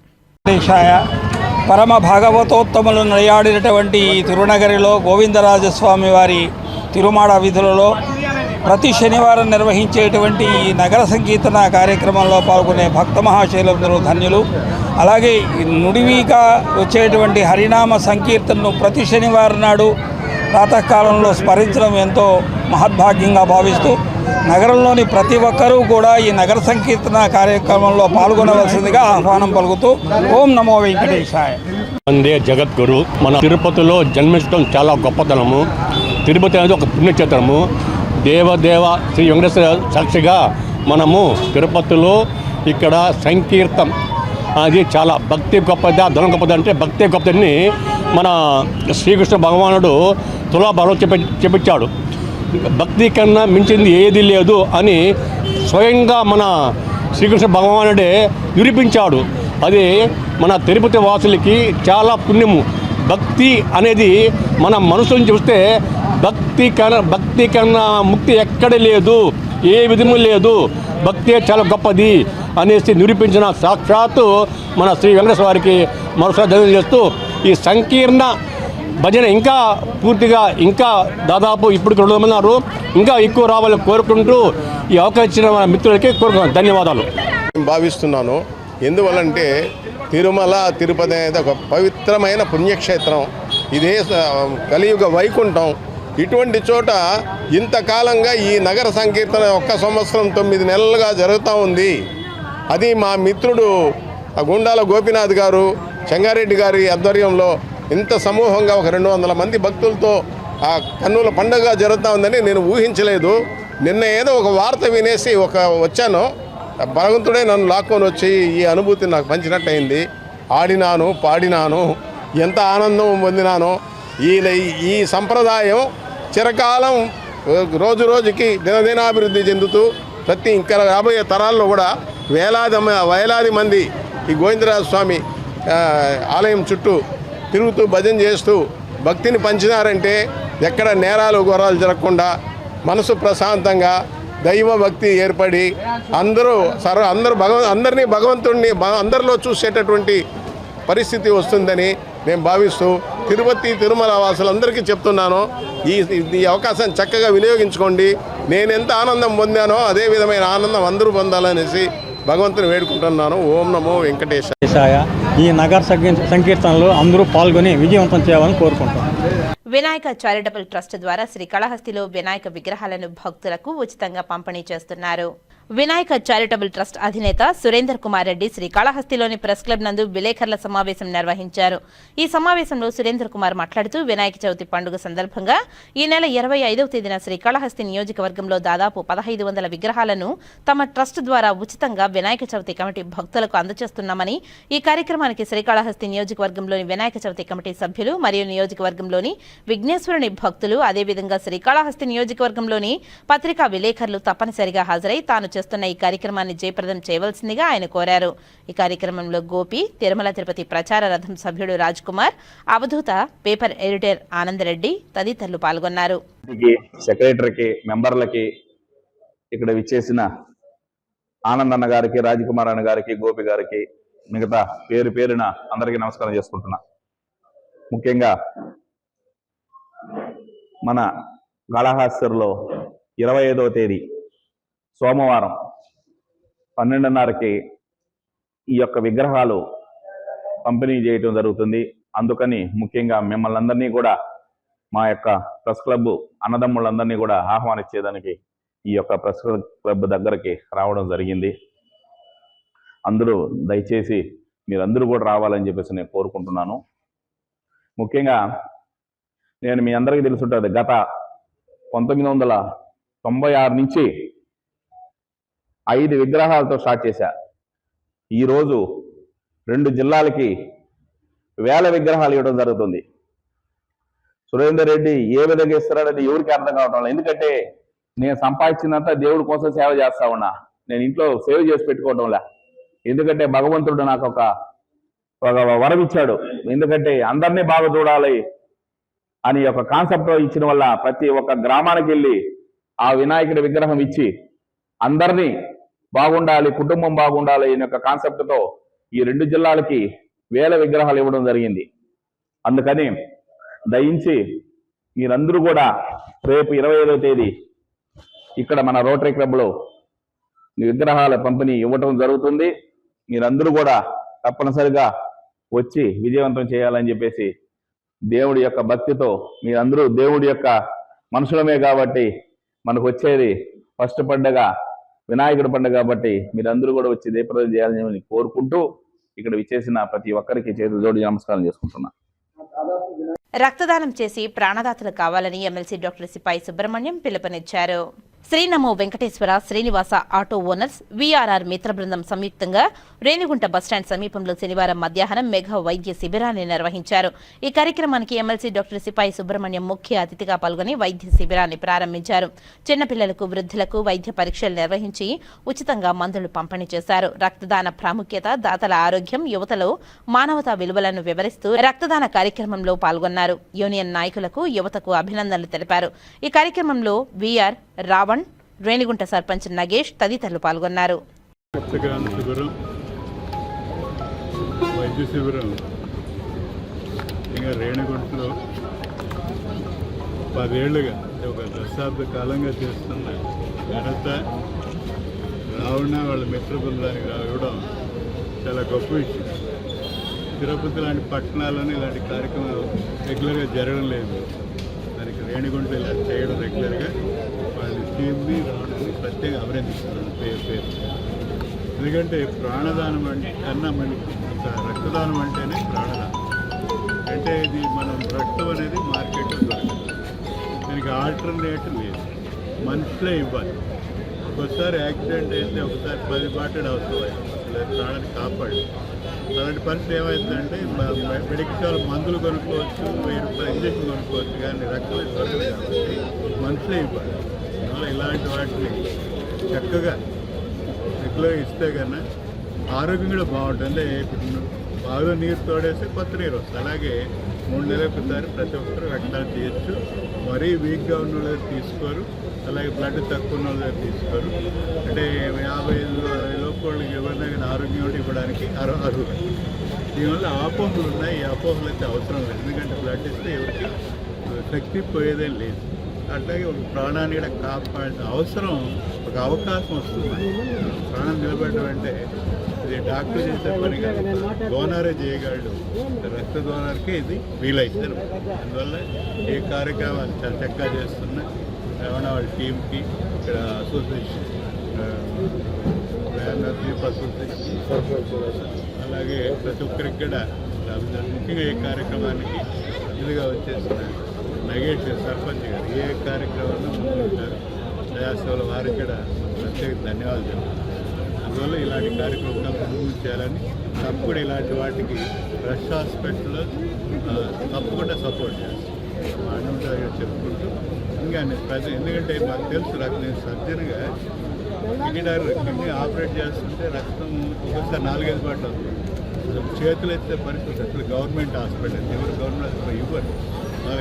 పరమ భాగవతోత్తములు నడియాడినటువంటి ఈ తిరునగరిలో గోవిందరాజస్వామి వారి తిరుమాడ వీధులలో ప్రతి శనివారం నిర్వహించేటువంటి ఈ నగర సంకీర్తన కార్యక్రమంలో పాల్గొనే భక్త మహాశైలందరూ ధన్యులు. అలాగే నుడివిగా వచ్చేటువంటి హరినామ సంకీర్తనను ప్రతి శనివారం నాడు ప్రాతకాలంలో స్మరించడం ఎంతో మహద్భాగ్యంగా భావిస్తూ నగరంలోని ప్రతి ఒక్కరూ కూడా ఈ నగర సంకీర్తన కార్యక్రమంలో పాల్గొనవలసిందిగా ఆహ్వానం పలుకుతూ ఓం నమో వెంకటేశాయ. వందే జగద్గురు. మన తిరుపతిలో జన్మించడం చాలా గొప్పతనము. తిరుపతి అనేది ఒక పుణ్యక్షేత్రము. దేవదేవ శ్రీ వెంకటేశ్వర సాక్షిగా మనము తిరుపతిలో ఇక్కడ సంకీర్తం అది చాలా భక్తి గొప్పదా, ధనం గొప్పది అంటే భక్తి గొప్పదని మన శ్రీకృష్ణ భగవానుడు తులాభారం చెప్పించాడు. భక్తి కన్నా మించింది ఏది లేదు అని స్వయంగా మన శ్రీకృష్ణ భగవానుడే నిరూపించాడు. అది మన తిరుపతి వాసులకి చాలా పుణ్యము. భక్తి అనేది మన మనసుని చూస్తే భక్తి కన్నా ముక్తి ఎక్కడ లేదు, ఏ విధము లేదు. భక్తి చాలా గొప్పది అనేసి నిరూపించిన సాక్షాత్తు మన శ్రీ వెంకటేశ్వర వారికి మరోసారి ధన్యవాదాలు చేస్తూ ఈ సంకీర్ణ భజన ఇంకా పూర్తిగా ఇంకా దాదాపు ఇప్పుడు 200 మంది ఉన్నారు, ఇంకా ఎక్కువ రావాలని కోరుకుంటూ ఈ అవకాశం ఇచ్చిన మన మిత్రులకి కోరుకుంటున్నాను. ధన్యవాదాలు భావిస్తున్నాను. ఎందువల్లంటే తిరుమల తిరుపతి అనేది ఒక పవిత్రమైన పుణ్యక్షేత్రం. ఇదే కలియుగ వైకుంఠం. ఇటువంటి చోట ఇంతకాలంగా ఈ నగర సంకీర్తన 1 సంవత్సరం 9 నెలలుగా జరుగుతూ ఉంది. అది మా మిత్రుడు గుండాల గోపీనాథ్ గారు, చెంగారెడ్డి గారి ఆధ్వర్యంలో ఇంత సమూహంగా ఒక 200 మంది భక్తులతో ఆ కన్నుల పండుగ జరుగుతూ ఉందని నేను ఊహించలేదు. నిన్న ఏదో ఒక వార్త వినేసి వచ్చాను. భగవంతుడే నన్ను లాక్కొని వచ్చి ఈ అనుభూతిని నాకు పంచినట్టు అయింది. ఆడినాను, పాడినాను, ఎంత ఆనందం పొందినానో. ఈ సంప్రదాయం చిరకాలం రోజు రోజుకి దినదినాభివృద్ధి చెందుతూ ఇంకా రాబోయే తరాల్లో కూడా వేలాది మంది ఈ గోవిందరాజ స్వామి ఆలయం చుట్టూ తిరుగుతూ భజన చేస్తూ భక్తిని పంచినారంటే ఎక్కడ నేరాలు ఘోరాలు జరగకుండా మనసు ప్రశాంతంగా దైవ భక్తి ఏర్పడి అందరినీ భగవంతుడిని అందరిలో చూసేటటువంటి పరిస్థితి వస్తుందని నేను భావిస్తూ తిరుమల వాసులందరికీ చెప్తున్నాను, ఈ అవకాశం చక్కగా వినియోగించుకోండి. నేను ఎంత ఆనందం పొందానో అదే విధమైన ఆనందం అందరూ పొందాలనేసి భగవంతుని వేడుకుంటున్నాను. ఓం నమో వెంకటేశాయ. ఈ నగర సంకీర్తనలో అందరూ పాల్గొని విజయవంతం చేయాలని కోరుకుంటున్నాను. వినాయక చారిటబుల్ ట్రస్ట్ ద్వారా శ్రీకాళహస్తిలో వినాయక విగ్రహాలను భక్తులకు ఉచితంగా పంపిణీ చేస్తున్నారు. వినాయక చారిటబుల్ ట్రస్ట్ అధినేత సురేందర్ కుమార్ రెడ్డి శ్రీకాళహస్తిలోని ప్రెస్ క్లబ్ నందు విలేకరుల సమావేశం నిర్వహించారు. ఈ సమావేశంలో సురేందర్ కుమార్ మాట్లాడుతూ వినాయక చవితి పండుగ సందర్భంగా ఈ నెల 25వ తేదీన శ్రీకాళహస్తి నియోజకవర్గంలో దాదాపు 1500 విగ్రహాలను తమ ట్రస్ట్ ద్వారా ఉచితంగా వినాయక చవితి కమిటీ భక్తులకు అందజేస్తున్నామని, ఈ కార్యక్రమానికి శ్రీకాళహస్తి నియోజకవర్గంలోని వినాయక చవితి కమిటీ సభ్యులు మరియు నియోజకవర్గంలోని విఘ్నేశ్వరుని భక్తులు, అదేవిధంగా శ్రీకాళహస్తి నియోజకవర్గంలోని పత్రికా విలేకరులు తప్పనిసరిగా హాజరై తాను చేస్తున్న ఈ కార్యక్రమాన్ని జయప్రదం చేయవలసిందిగా ఆయన కోరారు. ఈ కార్యక్రమంలో గోపి, తిరుమల తిరుపతి ప్రచార రథం సభ్యుడు రాజ్ కుమార్, అవధూత పేపర్ ఎడిటర్ ఆనందరెడ్డి తదితరులు పాల్గొన్నారు. సెక్రటరీకి, మెంబర్లకి, ఇక్కడ విచ్చేసిన ఆనందన్న గారికి, రాజ్కుమార్ అన్న గారికి, గోపి గారికి, మిగతా పేరు పేరున అందరికీ నమస్కారం చేసుకుంటున్నా. ముఖ్యంగా మన కాళహస్తిలో 25వ తేదీ సోమవారం 12:30కి ఈ యొక్క విగ్రహాలు పంపిణీ చేయటం జరుగుతుంది. అందుకని ముఖ్యంగా మిమ్మల్ని అందరినీ కూడా, మా యొక్క ప్రెస్ క్లబ్ అన్నదమ్ములందరినీ కూడా ఆహ్వానించేదానికి ఈ యొక్క ప్రెస్ క్లబ్ దగ్గరికి రావడం జరిగింది. అందరూ దయచేసి మీరందరూ కూడా రావాలని చెప్పేసి నేను కోరుకుంటున్నాను. ముఖ్యంగా నేను మీ అందరికీ తెలుసుంటుంది, గత 1996 నుంచి 5 విగ్రహాలతో స్టార్ట్ చేశా. ఈరోజు 2 జిల్లాలకి 1000 విగ్రహాలు ఇవ్వడం జరుగుతుంది. సురేందర్ రెడ్డి ఏ విధంగా ఇస్తున్నాడని ఎవరికి అర్థం కావటం లేదు. ఎందుకంటే నేను సంపాదించినంత దేవుడి కోసం సేవ చేస్తా ఉన్నా. నేను ఇంట్లో సేవ చేసి పెట్టుకోవడంలే. ఎందుకంటే భగవంతుడు నాకు ఒక వరం ఇచ్చాడు. ఎందుకంటే అందరినీ బాగా చూడాలి అని ఒక కాన్సెప్ట్ ఇచ్చిన వల్ల ప్రతి ఒక్క గ్రామానికి వెళ్ళి ఆ వినాయకుడి విగ్రహం ఇచ్చి అందరినీ బాగుండాలి, కుటుంబం బాగుండాలి అనే ఒక కాన్సెప్ట్తో ఈ 2 జిల్లాలకి 1000 విగ్రహాలు ఇవ్వడం జరిగింది. అందుకని దయించి మీరందరూ కూడా రేపు 25వ తేదీ ఇక్కడ మన రోటరీ క్లబ్లో విగ్రహాల పంపిణీ ఇవ్వటం జరుగుతుంది. మీరందరూ కూడా తప్పనిసరిగా వచ్చి విజయవంతం చేయాలని చెప్పేసి దేవుడి యొక్క భక్తితో, మీరందరూ దేవుడి యొక్క మనుషులమే కాబట్టి మనకు వచ్చేది ఫస్ట్ పండుగ వినాయకుడి పండుగ కాబట్టి మీరందరూ కూడా వచ్చి జయప్రదం చేయాలని కోరుకుంటూ ఇక్కడ విచ్చేసిన ప్రతి ఒక్కరికి చేతులు జోడి నమస్కారం చేసుకుంటున్నా. రక్తదానం చేసి ప్రాణదాతలు కావాలని ఎమ్మెల్సీ డాక్టర్ సిపాయి సుబ్రహ్మణ్యం పిలుపునిచ్చారు. శ్రీనమో వెంకటేశ్వర శ్రీనివాస ఆటో ఓనర్స్ వీఆర్ఆర్ మిత్ర బృందం సంయుక్తంగా రేణిగుంట బస్టాండ్ సమీపంలో శనివారం మధ్యాహ్నం మెగా వైద్య శిబిరాన్ని నిర్వహించారు. ఈ కార్యక్రమానికి ఎమ్మెల్సీ డాక్టర్ సిపాయి సుబ్రహ్మణ్యం ముఖ్య అతిథిగా పాల్గొని వైద్య శిబిరాన్ని ప్రారంభించారు. చిన్నపిల్లలకు, వృద్ధులకు వైద్య పరీక్షలు నిర్వహించి ఉచితంగా మందులు పంపిణీ చేశారు. రక్తదాన ప్రాముఖ్యత, దాతల ఆరోగ్యం, యువతలో మానవతా విలువలను వివరిస్తూ రక్తదాన కార్యక్రమంలో పాల్గొన్నారు. యూనియన్ నాయకులకు, యువతకు అభినందనలు తెలిపారు. ఈ కార్యక్రమంలో వీఆర్ రావణ్, రేణిగుంట సర్పంచ్ నగేష్ తదితరులు పాల్గొన్నారు. వైద్య శిబిరం ఇంకా రేణిగుంటలో 10 ఏళ్లుగా, ఒక దశాబ్ద కాలంగా చేస్తున్న ఘనత రావణ వాళ్ళ మిత్ర బృందానికి రావడం చాలా గొప్ప విషయం. తిరుపతి లాంటి పట్టణాల్లోనే ఇలాంటి కార్యక్రమాలు రెగ్యులర్గా జరగడం లేదు. దానికి రేణిగుంట ఇలా చేయడం రెగ్యులర్గా వాళ్ళ టీంని రావడానికి ప్రత్యేక అభినందిస్తున్నాను పేరు. ఎందుకంటే ప్రాణదానం అంటే కన్నా మనకి రక్తదానం అంటేనే ప్రాణదానం. అంటే ఇది మనం రక్తం అనేది మార్కెట్లో దొరకదు, దానికి ఆల్టర్నేట్ లేదు, మనుషులే ఇవ్వాలి. ఒకసారి యాక్సిడెంట్ అయితే ఒకసారి 10 బాటలు అవసరం, ప్రాణాన్ని కాపాడు. అలాంటి పరిస్థితి ఏమవుతుందంటే మెడికల్ షాప్ మందులు కొనుక్కోవచ్చు, 1000 రూపాయలు ఇంజక్షన్ కొనుక్కోవచ్చు, కానీ రక్తం దొరకదు కాబట్టి మనుషులే ఇవ్వాలి. అందువల్ల ఇలాంటి వాటిని చక్కగా రెగ్యులర్గా ఇస్తే కన్నా ఆరోగ్యం కూడా బాగుంటుంది. ఇప్పుడు బాగా నీరు తోడేస్తే కొత్త నీరు వస్తుంది. అలాగే 3 నెలలకు ఒకసారి ప్రతి ఒక్కరు రక్తాలు చేయొచ్చు. మరీ వీక్గా ఉన్న వాళ్ళు తీసుకోరు, అలాగే బ్లడ్ తక్కువ ఉన్న వాళ్ళు తీసుకోరు. అంటే 55-60 లోపు వాళ్ళకి ఎవరైనా కానీ ఆరోగ్యం కూడా ఇవ్వడానికి అర్హులు. దీనివల్ల అపోహలు ఉన్నాయి. ఈ అపోహలు అయితే అవసరం లేదు, ఎందుకంటే బ్లడ్ ఇస్తే ఎవరికి శక్తి పోయేదే లేదు. అట్లాగే ఒక ప్రాణాన్ని కూడా కాపాడే అవసరం, ఒక అవకాశం వస్తుంది. ప్రాణం నిలబడడం అంటే ఇది డాక్టర్ చేసే పని కాదు, డోనరే చేయగలడు. రక్త డోనర్కే ఇది వీలవుతుంది. అందువల్ల ఏ కార్యక్రమాలు చాలా చక్కగా చేస్తున్నా రావణ వాళ్ళ టీంకి, ఇక్కడ అసోసియేషన్ ఎనర్జీ ప్రకృతి అలాగే ప్రతి ఒక్కరికి కూడా ముఖ్యంగా ఈ కార్యక్రమానికి ఇదిగా వచ్చేసిన నగేష్ సర్పంచ్ గారు ఏ కార్యక్రమాన్ని ముందుంటారు దయాసేవల వారికి కూడా ప్రత్యేక ధన్యవాదాలు చెప్తున్నాను. అందువల్ల ఇలాంటి కార్యక్రమాలు ముందు చేయాలని తప్పకుండా ఇలాంటి వాటికి రష్ హాస్పిటల్లో తప్పకుండా సపోర్ట్ చేస్తాను. అన్నంతగా చెప్పుకుంటూ ఇంకా ఎందుకంటే మాకు తెలుసు నేను సర్జన్గా కిడ్నీ ఆపరేట్ చేస్తుంటే రక్తం ఒకసారి 4-5 బాటలు అవుతుంది. చేతులు ఎత్తే పరిస్థితి అసలు గవర్నమెంట్ హాస్పిటల్ ఎవరు గవర్నమెంట్ హాస్పిటల్ ఇవ్వరు.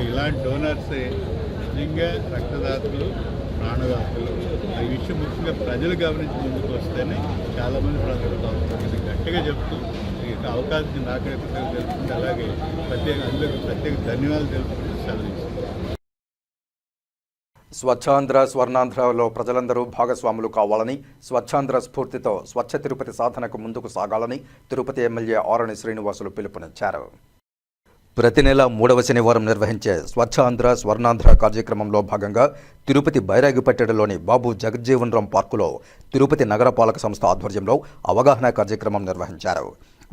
ఇలాంటి డోనర్సే నిజంగా రక్తదాతలు ప్రాణదాతలు ఈ విషయం ముఖ్యంగా ప్రజలు గమనించి ముందుకు వస్తేనే చాలామంది ప్రజలు బాగుంటుంది. గట్టిగా చెప్తూ ఈ అవకాశం నాకైతే తెలుసుకుంటే అలాగే అందరికీ ప్రత్యేక ధన్యవాదాలు తెలుపుకుంటూ సెలవు. స్వచ్ఛాంధ్ర స్వర్ణాంధ్రలో ప్రజలందరూ భాగస్వాములు కావాలని, స్వచ్ఛాంధ్ర స్ఫూర్తితో స్వచ్ఛ తిరుపతి సాధనకు ముందుకు సాగాలని తిరుపతి ఎమ్మెల్యే ఆరణి శ్రీనివాసులు పిలుపునిచ్చారు. ప్రతి నెల 3వ శనివారం నిర్వహించే స్వచ్ఛాంధ్ర స్వర్ణాంధ్ర కార్యక్రమంలో భాగంగా తిరుపతి బైరాగిపట్టెడలోని బాబు జగజ్జీవన్ రామ్ పార్కులో తిరుపతి నగరపాలక సంస్థ ఆధ్వర్యంలో అవగాహన కార్యక్రమం నిర్వహించారు.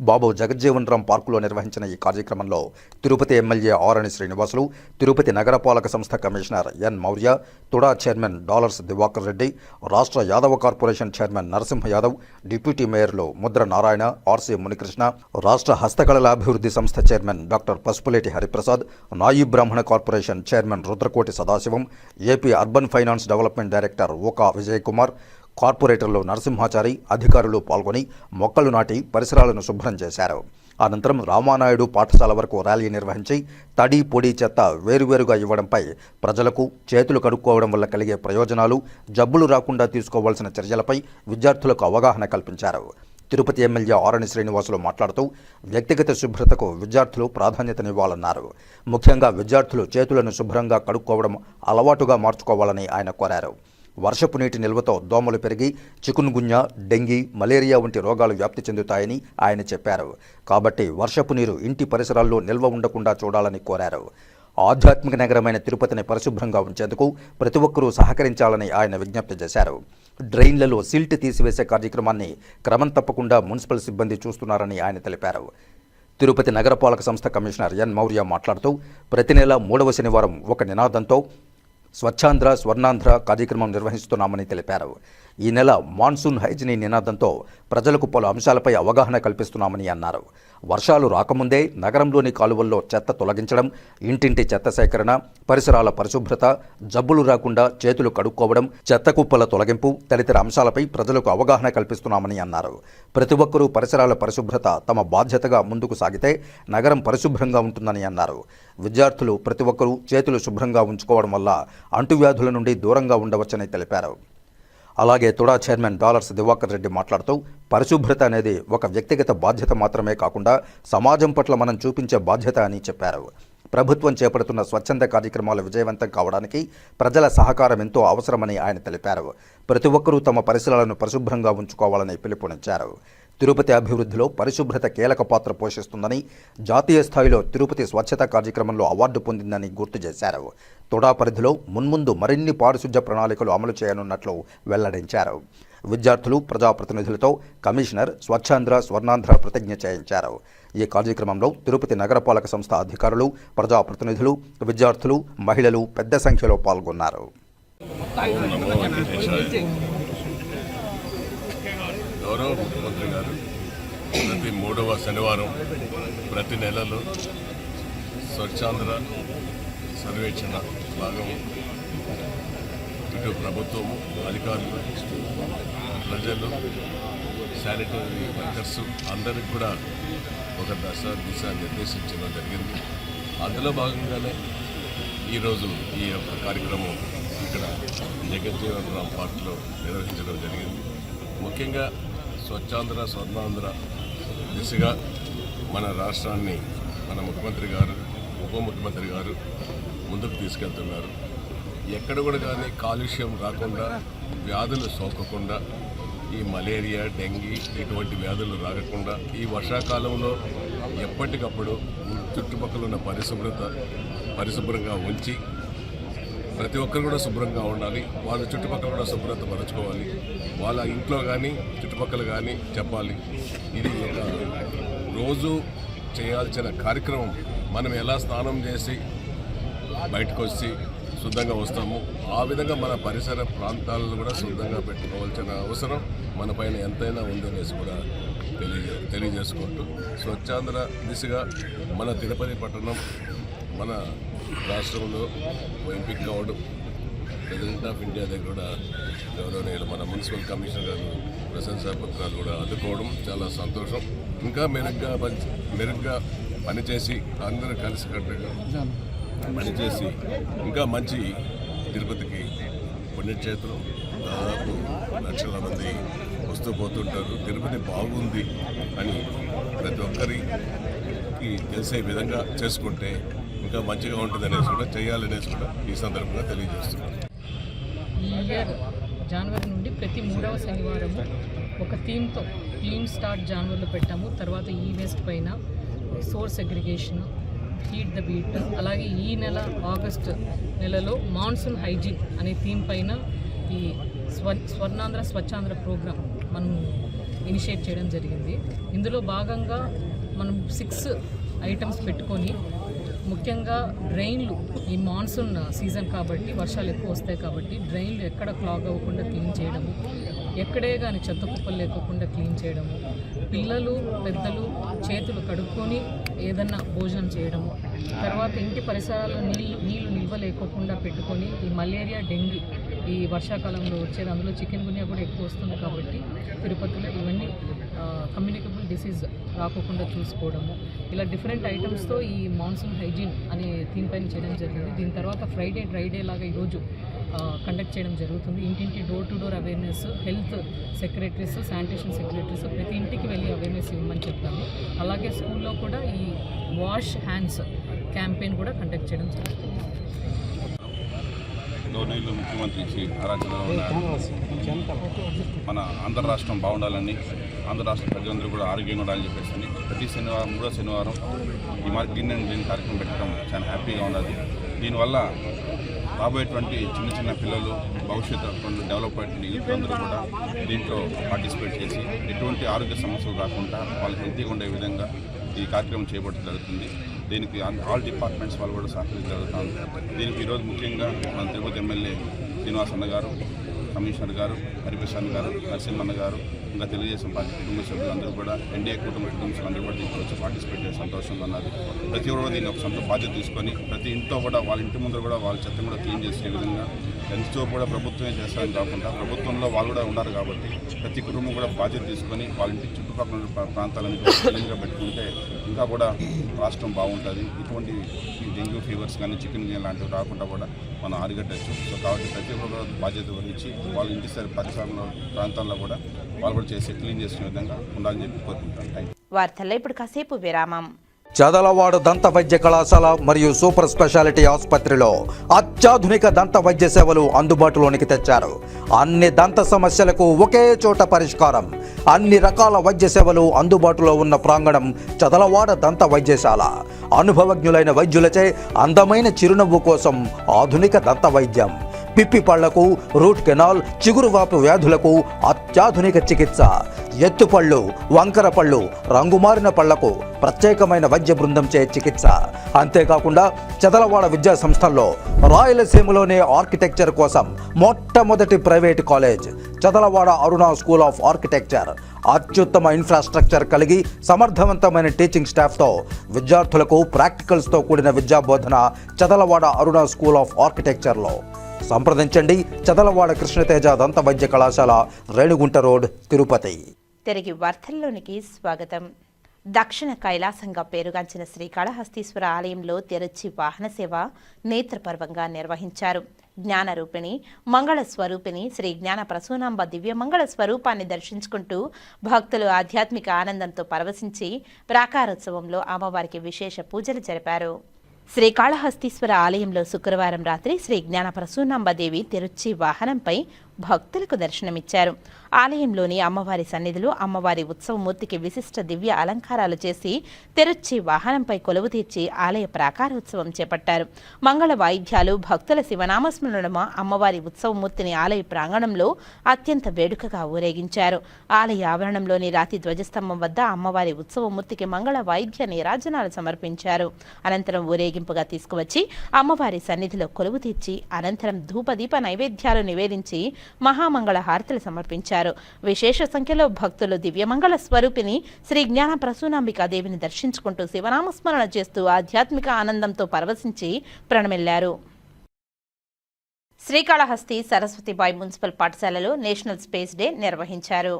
బాబు జగజ్జీవన్ రామ్ పార్కులో నిర్వహించిన ఈ కార్యక్రమంలో తిరుపతి ఎమ్మెల్యే ఆరణి శ్రీనివాసులు, తిరుపతి నగరపాలక సంస్థ commissioner N Maurya, TUDA chairman dollars Divakar Reddy, రాష్ట్ర Yadava corporation chairman Narasimha Yadav, deputy మేయర్లు ముద్ర నారాయణ, ఆర్సీ మునికృష్ణ, రాష్ట్ర హస్తకళల అభివృద్ధి సంస్థ chairman doctor Pasupuleti Hariprasad, Nayi Brahmana corporation chairman Rudrakoti Sadasivam, AP urban finance development director Oka Vijay Kumar, కార్పొరేటర్లు నరసింహాచారి, అధికారులు పాల్గొని మొక్కలు నాటి పరిసరాలను శుభ్రం చేశారు. అనంతరం రామానాయుడు పాఠశాల వరకు ర్యాలీ నిర్వహించి తడి పొడి చెత్త వేరువేరుగా ఇవ్వడంపై ప్రజలకు చేతులు కడుక్కోవడం వల్ల కలిగే ప్రయోజనాలు, జబ్బులు రాకుండా తీసుకోవాల్సిన చర్యలపై విద్యార్థులకు అవగాహన కల్పించారు. తిరుపతి ఎమ్మెల్యే ఆరణి శ్రీనివాసులు మాట్లాడుతూ వ్యక్తిగత శుభ్రతకు విద్యార్థులు ప్రాధాన్యతనివ్వాలన్నారు. ముఖ్యంగా విద్యార్థులు చేతులను శుభ్రంగా కడుక్కోవడం అలవాటుగా మార్చుకోవాలని ఆయన కోరారు. వర్షపు నీటి నిల్వతో దోమలు పెరిగి చికున్గున్యా, డెంగీ, మలేరియా వంటి రోగాలు వ్యాప్తి చెందుతాయని ఆయన చెప్పారు. కాబట్టి వర్షపు నీరు ఇంటి పరిసరాల్లో నిల్వ ఉండకుండా చూడాలని కోరారు. ఆధ్యాత్మిక నగరమైన తిరుపతిని పరిశుభ్రంగా ఉంచేందుకు ప్రతి ఒక్కరూ సహకరించాలని ఆయన విజ్ఞప్తి చేశారు. డ్రైన్లలో సిల్ట్ తీసివేసే కార్యక్రమాన్ని క్రమం తప్పకుండా మున్సిపల్ సిబ్బంది చూస్తున్నారని ఆయన తెలిపారు. తిరుపతి నగరపాలక సంస్థ కమిషనర్ ఎన్ మౌర్య మాట్లాడుతూ ప్రతి నెల 3వ శనివారం ఒక నినాదంతో స్వచ్ఛాంధ్ర స్వర్ణాంధ్ర కార్యక్రమం నిర్వహిస్తున్నామని తెలిపారు. ఈ నెల మాన్సూన్ హైజినీ నినాదంతో ప్రజలకు పలు అంశాలపై అవగాహన కల్పిస్తున్నామని అన్నారు. వర్షాలు రాకముందే నగరంలోని కాలువల్లో చెత్త తొలగించడం, ఇంటింటి చెత్త సేకరణ, పరిసరాల పరిశుభ్రత, జబ్బులు రాకుండా చేతులు కడుక్కోవడం, చెత్త కుప్పల తొలగింపు తదితర అంశాలపై ప్రజలకు అవగాహన కల్పిస్తున్నామని అన్నారు. ప్రతి ఒక్కరూ పరిసరాల పరిశుభ్రత తమ బాధ్యతగా ముందుకు సాగితే నగరం పరిశుభ్రంగా ఉంటుందని అన్నారు. విద్యార్థులు ప్రతి ఒక్కరూ చేతులు శుభ్రంగా ఉంచుకోవడం వల్ల అంటువ్యాధుల నుండి దూరంగా ఉండవచ్చని తెలిపారు. అలాగే తుడా చైర్మన్ డాలర్స్ దివాకర్ రెడ్డి మాట్లాడుతూ పరిశుభ్రత అనేది ఒక వ్యక్తిగత బాధ్యత మాత్రమే కాకుండా సమాజం పట్ల మనం చూపించే బాధ్యత అని చెప్పారు. ప్రభుత్వం చేపడుతున్న స్వచ్ఛంద కార్యక్రమాలు విజయవంతం కావడానికి ప్రజల సహకారం ఎంతో అవసరమని ఆయన తెలిపారు. ప్రతి ఒక్కరూ తమ పరిసరాలను పరిశుభ్రంగా ఉంచుకోవాలని పిలుపునిచ్చారు. తిరుపతి అభివృద్ధిలో పరిశుభ్రత కీలక పాత్ర పోషిస్తుందని, జాతీయ స్థాయిలో తిరుపతి స్వచ్ఛత కార్యక్రమంలో అవార్డు పొందిందని గుర్తు చేశారు. తుడా పరిధిలో మున్ముందు మరిన్ని పారిశుధ్య ప్రణాళికలు అమలు చేయనున్నట్లు వెల్లడించారు. విద్యార్థులు, ప్రజాప్రతినిధులతో కమిషనర్ స్వచ్ఛాంధ్ర స్వర్ణాంధ్ర ప్రతిజ్ఞ చేయించారు. ఈ కార్యక్రమంలో తిరుపతి నగరపాలక సంస్థ అధికారులు, ప్రజాప్రతినిధులు, విద్యార్థులు, మహిళలు పెద్ద సంఖ్యలో పాల్గొన్నారు. గౌరవ ముఖ్యమంత్రి గారు ప్రతి 3వ శనివారం ప్రతి నెలలో స్వచ్ఛాంధ్ర సర్వేక్షణ భాగం ఇటు ప్రభుత్వము, అధికారులు, ప్రజలు, శానిటరీ వర్కర్స్ అందరికి కూడా ఒక దిశ నిర్దేశించడం జరిగింది. అందులో భాగంగానే ఈరోజు ఈ యొక్క కార్యక్రమం ఇక్కడ జగజ్జీవన్ రామ్ పార్క్లో నిర్వహించడం జరిగింది. ముఖ్యంగా స్వచ్ఛాంధ్ర స్వర్ణాంధ్ర దిశగా మన రాష్ట్రాన్ని మన ముఖ్యమంత్రి గారు, ఉప ముఖ్యమంత్రి గారు ముందుకు తీసుకెళ్తున్నారు. ఎక్కడ కూడా కానీ కాలుష్యం రాకుండా, వ్యాధులు సోకకుండా, ఈ మలేరియా, డెంగీ ఇటువంటి వ్యాధులు రాకుండా ఈ వర్షాకాలంలో ఎప్పటికప్పుడు చుట్టుపక్కల ఉన్న పరిశుభ్రంగా ఉంచి ప్రతి ఒక్కరు కూడా శుభ్రంగా ఉండాలి, వాళ్ళ చుట్టుపక్కల కూడా శుభ్రత పరచుకోవాలి, వాళ్ళ ఇంట్లో కానీ చుట్టుపక్కల కానీ చెప్పాలి. ఇది ఒక రోజు చేయాల్సిన కార్యక్రమం. మనం ఎలా స్నానం చేసి బయటకు వచ్చి శుద్ధంగా వస్తాము, ఆ విధంగా మన పరిసర ప్రాంతాలను కూడా శుద్ధంగా పెట్టుకోవాల్సిన అవసరం మన పైన ఎంతైనా ఉందనేసి కూడా తెలియజేసుకుంటూ స్వచ్ఛాంధ్ర దిశగా మన తిరుపతి పట్టణం మన రాష్ట్రంలో ఎంపిక కావడం, ప్రెసిడెంట్ ఆఫ్ ఇండియా దగ్గర కూడా గౌరవనీయులు మన మున్సిపల్ కమిషనర్ గారు ప్రశంసా పత్రాలు కూడా అందుకోవడం చాలా సంతోషం. ఇంకా మెరుగ్గా పనిచేసి అందరూ కలిసికట్టుగా పనిచేసి ఇంకా మంచి తిరుపతికి పుణ్యక్షేత్రం. దాదాపు లక్షల మంది వస్తూ పోతుంటారు. తిరుపతి బాగుంది అని ప్రతి ఒక్కరికి తెలిసే విధంగా చేసుకుంటే ఇంకా మంచిగా ఉంటుంది అనేసి కూడా చేయాలనేసి కూడా ఈ సందర్భంగా తెలియజేస్తున్నాను. ఈ ఇయర్ జనవరి నుండి ప్రతి 3వ శనివారం ఒక థీమ్తో క్లీన్ స్టార్ట్ జనవరిలో పెట్టాము. తర్వాత ఈ వేస్ట్ పైన source aggregation, heat the beat, అలాగే ఈ నెల ఆగస్ట్ నెలలో మాన్సూన్ హైజీన్ అనే థీమ్ పైన ఈ స్వర్ణాంధ్ర స్వచ్ఛాంధ్ర ప్రోగ్రామ్ మనం ఇనిషియేట్ చేయడం జరిగింది. ఇందులో భాగంగా మనం 6 ఐటమ్స్ పెట్టుకొని ముఖ్యంగా డ్రైన్లు, ఈ మాన్సూన్ సీజన్ కాబట్టి వర్షాలు ఎక్కువ వస్తాయి కాబట్టి డ్రైన్లు ఎక్కడ క్లాగ్ అవ్వకుండా క్లీన్ చేయడము, ఎక్కడే కానీ చెత్త కుప్పలు లేకుండా క్లీన్ చేయడము, పిల్లలు పెద్దలు చేతులు కడుక్కొని ఏదన్నా భోజనం చేయడము, తర్వాత ఇంటి పరిసరాల్లో నీళ్లు నిల్వ లేకోకుండా పెట్టుకొని ఈ మలేరియా, డెంగ్యూ ఈ వర్షాకాలంలో వచ్చేది, అందులో చికెన్ గున్యా కూడా ఎక్కువ వస్తుంది కాబట్టి తిరుపతిలో ఇవన్నీ కమ్యూనికబుల్ డిసీజ్ రాకోకుండా చూసుకోవడము, ఇలా డిఫరెంట్ ఐటమ్స్తో ఈ మాన్సూన్ హైజీన్ అనే థీమ్ పైన చేయడం జరిగింది. దీని తర్వాత ఫ్రైడే డ్రై డే లాగా ఈరోజు కండక్ట్ చేయడం జరుగుతుంది. ఇంటింటి door to door awareness, health secretaries, sanitation secretaries ప్రతి ఇంటికి వెళ్ళి అవేర్నెస్ ఇవ్వమని చెప్తాము. అలాగే స్కూల్లో కూడా ఈ వాష్ హ్యాండ్స్ క్యాంపెయిన్ కూడా కండక్ట్ చేయడం జరుగుతుంది. గవర్నర్లు ముఖ్యమంత్రి శ్రీ నారా చంద్రబాబు నాయుడు మన ఆంధ్ర రాష్ట్రం బాగుండాలని, ఆంధ్ర రాష్ట్ర ప్రజలందరూ కూడా ఆరోగ్యంగా ఉండాలని చెప్పేసి ప్రతి శనివారం 3వ శనివారం ఈ క్లీన్ అండ్ గ్రీన్ కార్యక్రమం పెట్టడం చాలా హ్యాపీగా ఉన్నది. దీనివల్ల రాబోయేటువంటి చిన్న పిల్లలు, భవిష్యత్తు డెవలప్ అయిన యూత్ అందరూ కూడా దీంట్లో పార్టిసిపేట్ చేసి ఎటువంటి ఆరోగ్య సమస్యలు కాకుండా వాళ్ళకి హెల్తీగా ఉండే విధంగా ఈ కార్యక్రమం చేపట్టడం జరుగుతుంది. దీనికి ఆల్ డిపార్ట్మెంట్స్ వాళ్ళు కూడా సహకరించగలుగుతాం. దీనికి ఈరోజు ముఖ్యంగా మన తిరుపతి ఎమ్మెల్యే శ్రీనివాస్ అన్న గారు, కమిషనర్ గారు, హరిప్రసాద్ గారు, నరసింహన్న గారు, ఇంకా తెలుగుదేశం పార్టీ కుటుంబ సభ్యులందరూ కూడా, ఎన్డీఏ కుటుంబ సభ్యులందరూ కూడా దీంట్లో వచ్చి పార్టిసిపేట్ చేసి సంతోషంగా ఉన్నారు. ప్రతి ఒక్కరు దీన్ని ఒక సొంత బాధ్యత తీసుకొని ప్రతి ఇంట్లో కూడా వాళ్ళ ఇంటి ముందు కూడా వాళ్ళ చెత్త కూడా క్లీన్ చేసే విధంగా ఎంతో కూడా ప్రభుత్వమే చేస్తారని కాకుండా ప్రభుత్వంలో వాళ్ళు కూడా ఉన్నారు కాబట్టి ప్రతి కుటుంబం కూడా బాధ్యత తీసుకొని వాళ్ళ ఇంటి చుట్టుపక్కల ప్రాంతాలను క్లీన్గా పెట్టుకుంటే ఇంకా కూడా రాష్ట్రం బాగుంటుంది. ఇటువంటి డెంగ్యూ ఫీవర్స్ కానీ చికెన్ కానీ లాంటివి రాకుండా కూడా మనం అరిగట్టచ్చు. సో కాబట్టి ప్రతి ఒక్కరు బాధ్యత వహించి వాళ్ళ ఇంటి పరిసర ప్రాంతాల్లో కూడా వాళ్ళు కూడా చేసి క్లీన్ చేసిన విధంగా ఉండాలని చెప్పి కోరుకుంటాను. వార్తల్లో ఇప్పుడు కాసేపు విరామం. చదలవాడ దంత వైద్య కళాశాల మరియు సూపర్ స్పెషాలిటీ ఆసుపత్రిలో అత్యాధునిక దంత వైద్య సేవలు అందుబాటులోనికి తెచ్చారు. అన్ని దంత సమస్యలకు ఒకే చోట పరిష్కారం. అన్ని రకాల వైద్య సేవలు అందుబాటులో ఉన్న ప్రాంగణం చదలవాడ దంత వైద్యశాల. అనుభవజ్ఞులైన వైద్యులచే అందమైన చిరునవ్వు కోసం ఆధునిక దంత వైద్యం. పిప్పి పళ్లకు, రూట్ కెనాల్, చిగురువాపు వ్యాధులకు అత్యాధునిక చికిత్స. ఎత్తుపళ్ళు, వంకర పళ్ళు, రంగుమారిన పళ్లకు ప్రత్యేకమైన వైద్య బృందంచే చికిత్స. అంతేకాకుండా చదలవాడ విద్యా సంస్థల్లో రాయలసీమలోనే ఆర్కిటెక్చర్ కోసం మొట్టమొదటి private college Chadalavada Aruna school of architecture. అత్యుత్తమ ఇన్ఫ్రాస్ట్రక్చర్ కలిగి సమర్థవంతమైన టీచింగ్ స్టాఫ్తో విద్యార్థులకు ప్రాక్టికల్స్తో కూడిన విద్యాబోధన చదలవాడ అరుణ స్కూల్ ఆఫ్ ఆర్కిటెక్చర్లో. సంప్రదించండి. చదలవాడ కృష్ణతేజ దంత వైద్య కళాశాల, రేణుగుంట రోడ్, తిరుపతి. తిరిగి వార్తల్లోనికి స్వాగతం. దక్షిణ కైలాసంగా పేరుగాంచిన శ్రీకాళహస్తీశ్వర ఆలయంలో తిరుచి వాహన సేవ నేత్రపర్వంగా నిర్వహించారు. జ్ఞానరూపిణి, మంగళ స్వరూపిణి శ్రీ జ్ఞాన ప్రసూనాంబ దివ్యమంగళ స్వరూపాన్ని దర్శించుకుంటూ భక్తులు ఆధ్యాత్మిక ఆనందంతో పరవశించి ప్రాకారోత్సవంలో అమ్మవారికి విశేష పూజలు జరిపారు. శ్రీకాళహస్తీశ్వర ఆలయంలో శుక్రవారం రాత్రి శ్రీ జ్ఞాన ప్రసూనాంబదేవి తిరుచి వాహనంపై భక్తులకు దర్శనమిచ్చారు. ఆలయంలోని అమ్మవారి సన్నిధిలో అమ్మవారి ఉత్సవమూర్తికి విశిష్ట దివ్య అలంకారాలు చేసి తెరుచి వాహనంపై కొలువు తీర్చి ఆలయ ప్రాకారోత్సవం చేపట్టారు. మంగళ వాయిద్యాలు, భక్తుల శివనామస్మరణమ అమ్మవారి ఉత్సవమూర్తిని ఆలయ ప్రాంగణంలో అత్యంత వేడుకగా ఊరేగించారు. ఆలయ ఆవరణంలోని రాతి ధ్వజస్తంభం వద్ద అమ్మవారి ఉత్సవమూర్తికి మంగళ వాయిద్య నీరాజనాలు సమర్పించారు. అనంతరం ఊరేగింపుగా తీసుకువచ్చి అమ్మవారి సన్నిధిలో కొలువు తీర్చి అనంతరం ధూపదీప నైవేద్యాలు నివేదించి మహామంగళ హారతులు సమర్పించారు. విశేష సంఖ్యలో భక్తులు దివ్యమంగళ స్వరూపిణి శ్రీ జ్ఞాన ప్రసూనాంబికా దేవిని దర్శించుకుంటూ శివనామస్మరణ చేస్తూ ఆధ్యాత్మిక ఆనందంతో పరవశించి ప్రణమిల్లారు. శ్రీకాళహస్తి సరస్వతిబాయి మున్సిపల్ పాఠశాలలో నేషనల్ స్పేస్ డే నిర్వహించారు.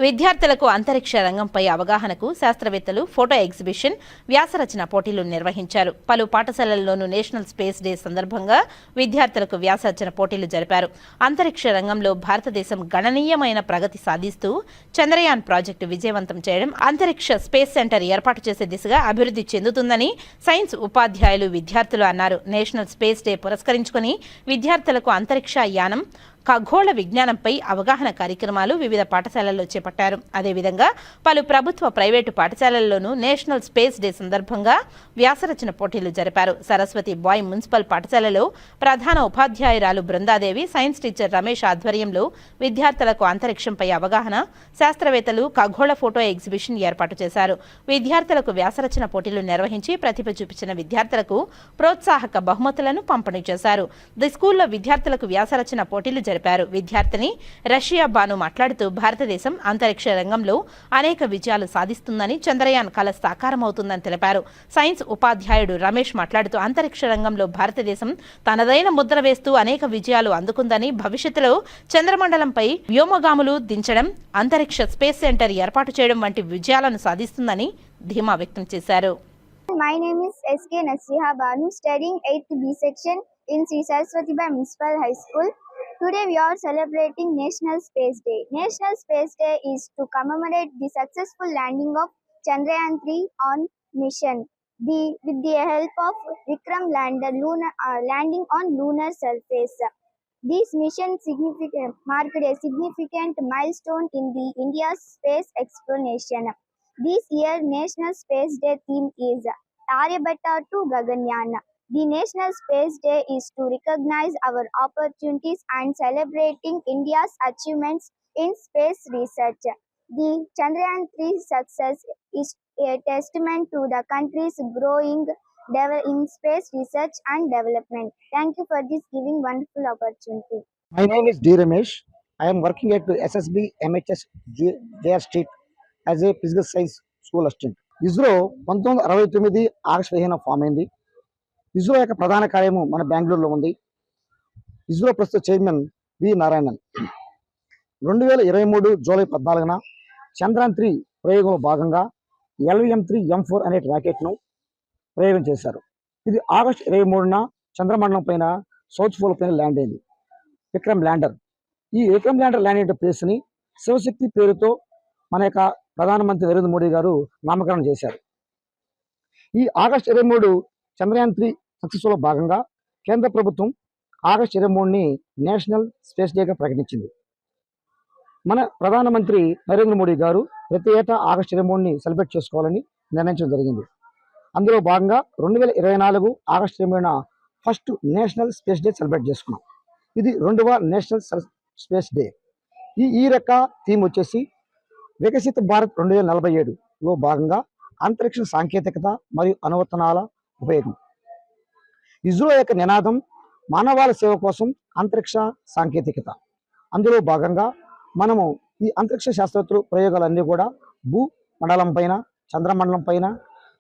విద్యార్థులకు అంతరిక్ష రంగంపై అవగాహనకు శాస్త్రవేత్తలు ఫోటో ఎగ్జిబిషన్, వ్యాసరచన పోటీలు నిర్వహించారు. పలు పాఠశాలల్లోనూ నేషనల్ స్పేస్ డే సందర్భంగా విద్యార్థులకు వ్యాసరచన పోటీలు జరిపారు. అంతరిక్ష రంగంలో భారతదేశం గణనీయమైన ప్రగతి సాధిస్తూ చంద్రయాన్ ప్రాజెక్టు విజయవంతం చేయడం, అంతరిక్ష స్పేస్ సెంటర్ ఏర్పాటు చేసే దిశగా అభివృద్ధి చెందుతుందని సైన్స్ ఉపాధ్యాయులు, విద్యార్థులు అన్నారు. నేషనల్ స్పేస్ డే పురస్కరించుకుని విద్యార్థులకు అంతరిక్ష యానం, ఖగోళ విజ్ఞానంపై అవగాహన కార్యక్రమాలు వివిధ పాఠశాలల్లో చేపట్టారు. అదేవిధంగా పలు ప్రభుత్వ, ప్రైవేటు పాఠశాలల్లోనూ నేషనల్ స్పేస్ డే సందర్భంగా వ్యాసరచన పోటీలు జరిపారు. సరస్వతి బాయ్ మున్సిపల్ పాఠశాలలో ప్రధాన ఉపాధ్యాయురాలు బృందాదేవి, సైన్స్ టీచర్ రమేష్ ఆధ్వర్యంలో విద్యార్థులకు అంతరిక్షంపై అవగాహన, శాస్త్రవేత్తలు ఖగోళ ఫోటో ఎగ్జిబిషన్ ఏర్పాటు చేశారు. విద్యార్థులకు వ్యాసరచన పోటీలు నిర్వహించి ప్రతిభ చూపించిన విద్యార్థులకు ప్రోత్సాహక బహుమతులను పంపిణీ చేశారు. ది స్కూల్లో విద్యార్థులకు వ్యాసరచన పోటీలు జరిపారు. విద్యార్థిని రష్యా బాను మాట్లాడుతూ భారతదేశం అంతరిక్ష రంగంలో అనేక విజయాలు సాధిస్తుందని, చంద్రయాన్ కల సాకారమవుతుందని తెలిపారు. సైన్స్ ఉపాధ్యాయుడు రమేష్ మాట్లాడుతూ అంతరిక్ష రంగంలో భారతదేశం తనదైన ముద్ర వేస్తూ అనేక విజయాలు అందుకుందని, భవిష్యత్తులో చంద్రమండలంపై వ్యోమగాములు దించడం, అంతరిక్ష స్పేస్ సెంటర్ ఏర్పాటు చేయడం వంటి విజయాలను సాధిస్తుందని ధీమా వ్యక్తం చేశారు. My name is SK Nasriha Banu, studying 8th B section in Sri Saraswati Bai Municipal High School. Today we are celebrating National Space Day. National Space Day is to commemorate the successful landing of Chandrayaan-3 on mission. With the help of Vikram lander landing on lunar surface. This mission marked a significant milestone in the India's space exploration. This year National Space Day theme is Aryabhatta to Gaganyaan. The National Space Day is to recognize our opportunities and celebrating India's achievements in space research. The Chandrayaan-3 success is a testament to the country's growing in space research and development. Thank you for this giving wonderful opportunity. My name is D. Ramesh. I am working at SSB MHS JR Street as a physical science school assistant. ISRO 1969 August 15 form అయింది. ISRO యొక్క ప్రధాన కార్యము మన బెంగళూరులో ఉంది. ఇస్రో ప్రస్తుత chairman V Narayanan 2023 July 14న చంద్రయాన్-3 ప్రయోగంలో భాగంగా LVM-3M4 అనే రాకెట్ను ప్రయోగం చేశారు. ఇది ఆగస్టు 23న చంద్రమండలం పైన సౌత్ పోల్ పైన ల్యాండ్ అయింది. విక్రమ్ ల్యాండర్. ఈ విక్రమ్ ల్యాండర్ ల్యాండ్ అయిన ప్లేస్ని శివశక్తి పేరుతో మన యొక్క ప్రధానమంత్రి నరేంద్ర మోడీ గారు నామకరణం చేశారు. ఈ ఆగస్టు 23 చంద్రయాన్-3 సక్సెస్లో భాగంగా కేంద్ర ప్రభుత్వం ఆగస్టు 23ని నేషనల్ స్పేస్ డేగా ప్రకటించింది. మన ప్రధానమంత్రి నరేంద్ర మోడీ గారు ప్రతి ఏటా ఆగస్టు 23ని సెలబ్రేట్ చేసుకోవాలని నిర్ణయించడం జరిగింది. అందులో భాగంగా 2024 ఆగస్టు 23న first national space day celebrate చేసుకున్నాం. ఇది 2వ నేషనల్ స్పేస్ డే. ఈ రక థీమ్ వచ్చేసి వికసిత భారత్ 2047లో భాగంగా అంతరిక్ష సాంకేతికత మరియు అనువర్తనాల ఉపయోగం. ఇస్రో యొక్క నినాదం మానవాళి సేవ కోసం అంతరిక్ష సాంకేతికత. అందులో భాగంగా మనము ఈ అంతరిక్ష శాస్త్రవేత్తలు ప్రయోగాలన్నీ కూడా భూమండలం పైన, చంద్రమండలం పైన,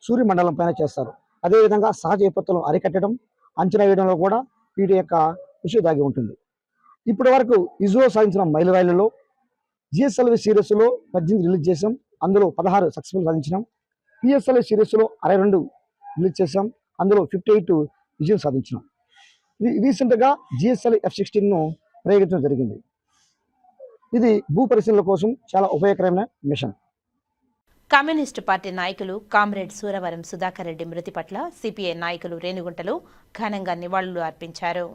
సూర్యమండలం పైన చేస్తారు. అదేవిధంగా సహజ విపత్తులను అరికట్టడం, అంచనా వేయడంలో కూడా వీటి యొక్క కృషి దాగి ఉంటుంది. ఇప్పటి వరకు ఇస్రో సాధించిన మైలురాయిలలో GSLV సిరీస్లో 18 రిలీజ్ చేసాం. అందులో 16 సక్సెస్ఫుల్ సాధించినాం. PSLV సిరీస్లో 62 రిలీజ్ చేసాం. అందులో 58 విజయం సాధించినాం. రీసెంట్గా GSLV F-16ను ప్రయోగించడం జరిగింది. ఇది భూ పరిశీలన కోసం చాలా ఉపయోగకరమైన మిషన్. కమ్యూనిస్టు పార్టీ నాయకులు కామ్రేడ్ సూరవరం సుధాకర్ రెడ్డి మృతి పట్ల సిపిఐ నాయకులు రేణిగుంటలో ఘనంగా నివాళులు అర్పించారు.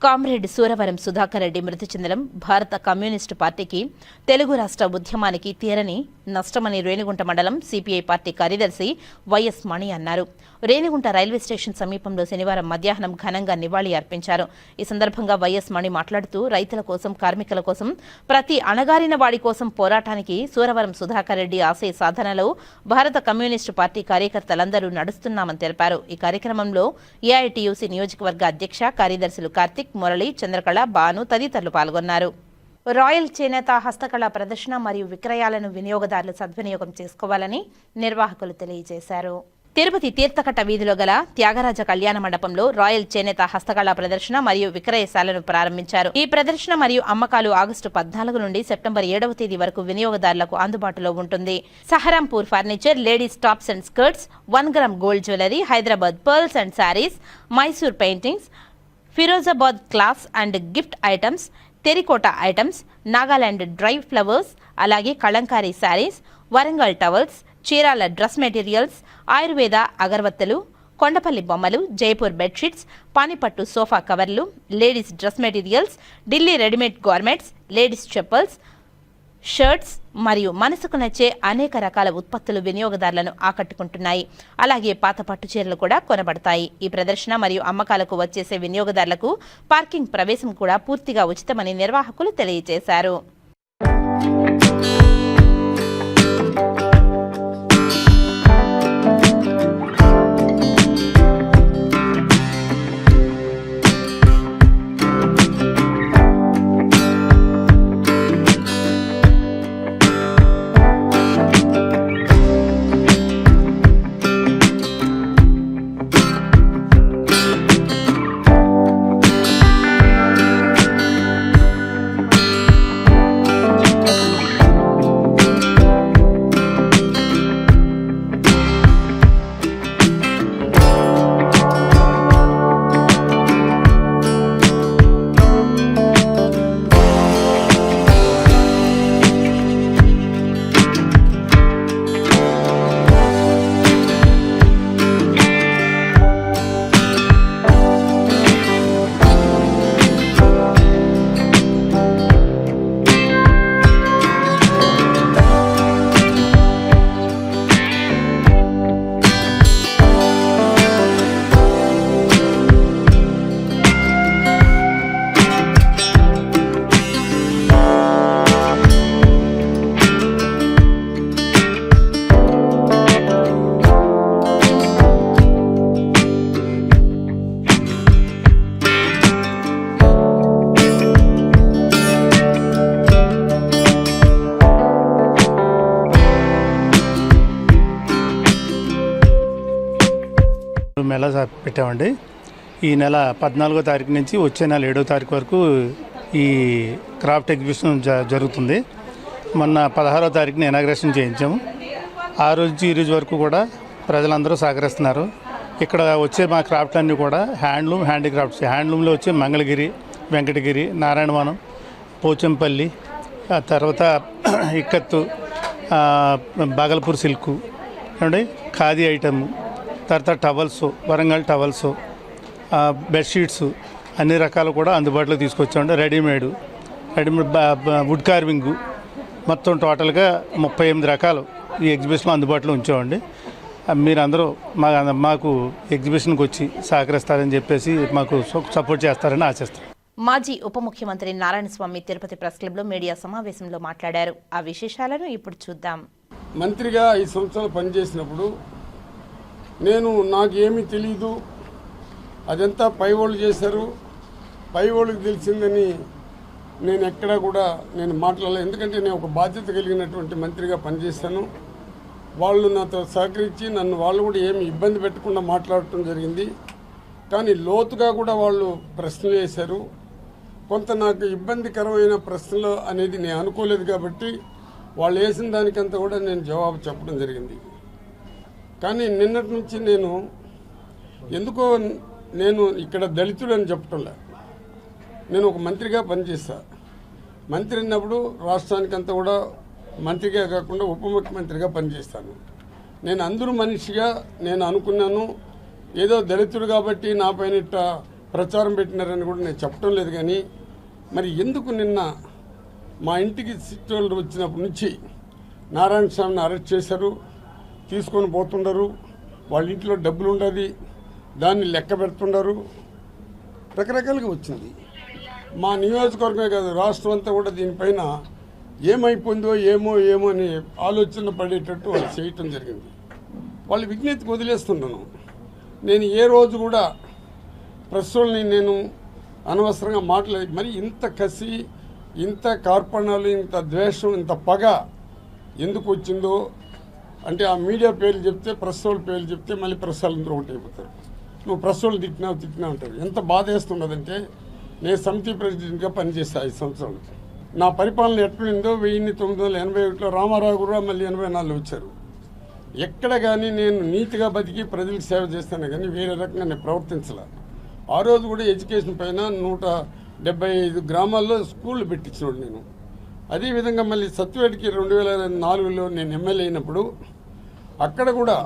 కామ్రేడ్ సూరవరం సుధాకర్ రెడ్డి మృతి చెందడం భారత కమ్యూనిస్టు పార్టీకి, తెలుగు రాష్ట్ర ఉద్యమానికి తీరని నష్టమని రేణిగుంట మండలం సిపిఐ పార్టీ కార్యదర్శి వైఎస్ మణి అన్నారు. రేణిగుంట రైల్వే స్టేషన్ సమీపంలో శనివారం మధ్యాహ్నం ఘనంగా నివాళి అర్పించారు. ఈ సందర్భంగా వైఎస్ మణి మాట్లాడుతూ రైతుల కోసం, కార్మికుల కోసం, ప్రతి అణగారిన వాడి కోసం పోరాటానికి సూరవరం సుధాకర్ రెడ్డి ఆశయ సాధనలో భారత కమ్యూనిస్టు పార్టీ కార్యకర్తలందరూ నడుస్తున్నామని తెలిపారు. ఈ కార్యక్రమంలో ఏఐటీయూసీ నియోజకవర్గ అధ్యక్ష కార్యదర్శులు కార్తిక్, మురళి, చంద్రకళ, భాను తదితరులు పాల్గొన్నారు. రాయల్ చేనేత హస్తకళ ప్రదర్శన మరియు విక్రయాలను వినియోగదారులు సద్వినియోగం చేసుకోవాలని నిర్వాహకులు తెలియజేశారు. తిరుపతి తీర్థకట్ట వీధిలో గల త్యాగరాజ కళ్యాణ మండపంలో రాయల్ చేనేత హస్తకళ ప్రదర్శన మరియు విక్రయశాలను ప్రారంభించారు. ఈ ప్రదర్శన మరియు అమ్మకాలు ఆగస్టు 14 నుండి సెప్టెంబర్ 7వ తేదీ వరకు వినియోగదారులకు అందుబాటులో ఉంటుంది. Saharanpur furniture, ladies tops and skirts, 1 gram gold jewellery, Hyderabad pearls and saris, Mysore paintings, Firozabad glass and gift items, terracotta items, Nagaland dry flowers, అలాగే Kalamkari saris, Warangal towels, Chirala dress materials, Ayurveda అగరబత్తులు, కొండపల్లి బొమ్మలు, జైపూర్ బెడ్షీట్స్, పానిపట్టు సోఫా కవర్లు, ladies dress materials, Delhi readymade garments, ladies chappals, shirts మరియు మనసుకు నచ్చే అనేక రకాల ఉత్పత్తులు వినియోగదారులను ఆకట్టుకుంటున్నాయి. అలాగే పాత పట్టు చీరలు కూడా కొనబడతాయి. ఈ ప్రదర్శన మరియు అమ్మకాలకు వచ్చేసే వినియోగదారులకు పార్కింగ్ ప్రవేశం కూడా పూర్తిగా ఉచితమని నిర్వాహకులు తెలియజేశారు. మేళా పెట్టామండి. ఈ నెల 14వ తారీఖు నుంచి వచ్చే నెల 7వ తారీఖు వరకు ఈ క్రాఫ్ట్ ఎగ్జిబిషన్ జరుగుతుంది. మొన్న 16వ తారీఖున ఇనాగ్రేషన్ చేయించాము. ఆ రోజు ఈ రోజు వరకు కూడా ప్రజలందరూ సహకరిస్తున్నారు. ఇక్కడ వచ్చే మా క్రాఫ్ట్ అన్నీ కూడా హ్యాండ్లూమ్, హ్యాండీక్రాఫ్ట్స్. హ్యాండ్లూమ్లో వచ్చే మంగళగిరి, వెంకటగిరి, నారాయణవనం, పోచంపల్లి, తర్వాత ఇక్కత్తు, బాగల్పూర్ సిల్కు, ఏమండి ఖాదీ ఐటమ్, తర్వాత టవల్స్, వరంగల్ టవల్స్, బెడ్షీట్స్ అన్ని రకాలు కూడా అందుబాటులో తీసుకొచ్చామండి. రెడీమేడ్ వుడ్ కార్వింగ్ మొత్తం టోటల్గా 38 రకాలు ఈ ఎగ్జిబిషన్లో అందుబాటులో ఉంచామండి. మీరందరూ మాకు ఎగ్జిబిషన్కి వచ్చి సహకరిస్తారని చెప్పేసి మాకు సపోర్ట్ చేస్తారని ఆశిస్తాం. మాజీ ఉప ముఖ్యమంత్రి నారాయణస్వామి తిరుపతి ప్రెస్ క్లబ్లో మీడియా సమావేశంలో మాట్లాడారు. ఆ విశేషాలను ఇప్పుడు చూద్దాం. మంత్రిగా 5 సంవత్సరాలు పనిచేసినప్పుడు నాకు ఏమీ తెలీదు, అదంతా పై వాళ్ళు చేశారు, పై వాళ్ళకి తెలిసిందని నేను ఎక్కడా కూడా మాట్లాడలేదు. ఎందుకంటే నేను ఒక బాధ్యత కలిగినటువంటి మంత్రిగా పనిచేశాను. వాళ్ళు నాతో సహకరించి వాళ్ళు కూడా ఏమి ఇబ్బంది పెట్టకుండా మాట్లాడటం జరిగింది. కానీ లోతుగా కూడా వాళ్ళు ప్రశ్నలు వేశారు. కొంత నాకు ఇబ్బందికరమైన ప్రశ్నలు అనేది నేను అనుకోలేదు కాబట్టి వాళ్ళు వేసిన దానికంతా కూడా నేను జవాబు చెప్పడం జరిగింది. కానీ నిన్నటి నుంచి ఎందుకో నేను ఇక్కడ దళితుడు అని చెప్పటంలే. నేను ఒక మంత్రిగా పనిచేస్తా. మంత్రి అన్నప్పుడు రాష్ట్రానికంతా కూడా మంత్రిగా కాకుండా ఉప ముఖ్యమంత్రిగా పనిచేస్తాను. నేను అందరూ మనిషిగా అనుకున్నాను. ఏదో దళితుడు కాబట్టి నా పైన ప్రచారం పెట్టినారని కూడా నేను చెప్పడం లేదు. కానీ మరి ఎందుకు నిన్న మా ఇంటికి సిట్టోళ్ళు వచ్చినప్పటి నుంచి నారాయణ స్వామిని అరెస్ట్ చేశారు, తీసుకొని పోతుండరు, వాళ్ళ ఇంట్లో డబ్బులు ఉండదు, దాన్ని లెక్క పెడుతుండరు, రకరకాలుగా వచ్చింది. మా నియోజకవర్గమే కాదు రాష్ట్రం అంతా కూడా దీనిపైన ఏమైపోయిందో ఏమో అని ఆలోచన పడేటట్టు వాళ్ళు చేయటం జరిగింది. వాళ్ళ విజ్ఞతకు వదిలేస్తున్నాను. నేను ఏ రోజు కూడా ప్రెస్ వాళ్ళని నేను అనవసరంగా మాట్లాడి, మరి ఇంత కసి, ఇంత కార్పణాలు, ఇంత ద్వేషం, ఇంత పగ ఎందుకు వచ్చిందో అంటే ఆ మీడియా పేర్లు చెప్తే, ప్రెస్ వాళ్ళ పేర్లు చెప్తే మళ్ళీ ప్రెస్ వాళ్ళందరూ ఒకటి అయిపోతారు. నువ్వు ప్రెస్ వాళ్ళు తిట్టినావు అంటారు. ఎంత బాధ వేస్తున్నదంటే నేను సమితి ప్రెసిడెంట్గా పనిచేస్తా 5 సంవత్సరాలు. నా పరిపాలన ఎట్లుందో 1981లో రామారావు కూడా మళ్ళీ 84లో వచ్చారు. ఎక్కడ కానీ నేను నీతిగా బతికి ప్రజలకు సేవ చేస్తాను కానీ వేరే రకంగా నేను ప్రవర్తించలే. ఆ రోజు కూడా ఎడ్యుకేషన్ పైన 175 గ్రామాల్లో స్కూళ్ళు పెట్టించినాడు నేను. అదేవిధంగా మళ్ళీ సత్యవేడికి 2004లో నేను ఎమ్మెల్యే అయినప్పుడు అక్కడ కూడా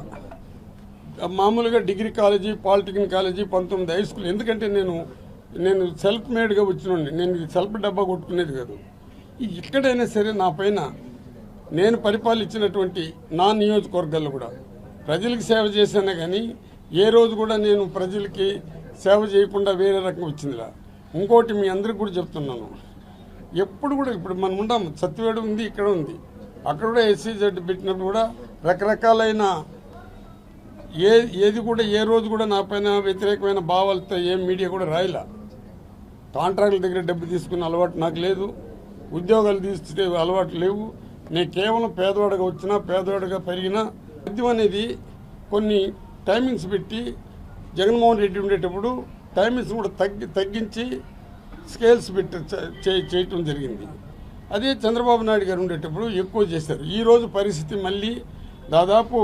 మామూలుగా degree college, polytechnic college, 19 high school. ఎందుకంటే నేను సెల్ఫ్ మేడ్గా వచ్చినండి, నేను సెల్ఫ్ డబ్బా కొట్టుకునేది కాదు. ఎక్కడైనా సరే నా పైన నేను పరిపాలించినటువంటి నా నియోజకవర్గాల్లో కూడా ప్రజలకు సేవ చేశానే కానీ ఏ రోజు కూడా నేను ప్రజలకి సేవ చేయకుండా వేరే రకంగా వచ్చిందిలా. ఇంకోటి మీ అందరికి కూడా చెప్తున్నాను, ఎప్పుడు కూడా ఇప్పుడు మనం ఉంటాం, సత్యవేడు ఉంది, ఇక్కడ ఉంది, అక్కడ కూడా SCZ పెట్టినప్పుడు కూడా రకరకాలైన ఏది కూడా ఏ రోజు కూడా నా పైన వ్యతిరేకమైన భావాలతో ఏం మీడియా కూడా రాయలా. కాంట్రాక్టుల దగ్గర డబ్బు తీసుకునే అలవాటు నాకు లేదు, ఉద్యోగాలు తీసుకునే అలవాటు లేవు. నేను కేవలం పేదవాడిగా వచ్చినా, పేదవాడిగా పెరిగినా. మద్యం అనేది కొన్ని టైమింగ్స్ పెట్టి జగన్మోహన్ రెడ్డి ఉండేటప్పుడు టైమింగ్స్ కూడా తగ్గించి స్కేల్స్ పెట్టి చేయటం జరిగింది. అదే చంద్రబాబు నాయుడు గారు ఉండేటప్పుడు ఎక్కువ చేశారు. ఈరోజు పరిస్థితి మళ్ళీ దాదాపు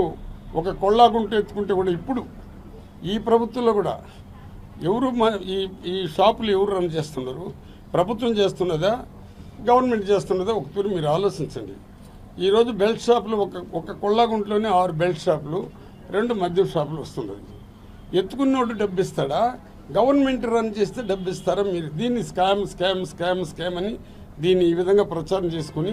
ఒక కొల్లాగుంట ఎత్తుకుంటే కూడా ఇప్పుడు ఈ ప్రభుత్వంలో కూడా ఎవరు ఈ షాపులు ఎవరు రన్ చేస్తున్నారు? ప్రభుత్వం చేస్తున్నదా, గవర్నమెంట్ చేస్తున్నదా? ఒకసారి మీరు ఆలోచించండి. ఈరోజు బెల్ట్ షాపులు ఒక కొల్లాగుంటలోనే 6 బెల్ట్ షాపులు, 2 మద్యం షాపులు వస్తున్నది. ఎత్తుకున్నోడు డబ్బు ఇస్తాడా, గవర్నమెంట్ రన్ చేస్తే డబ్బు ఇస్తారా? మీరు దీన్ని స్కామ్ అని దీన్ని ఈ విధంగా ప్రచారం చేసుకుని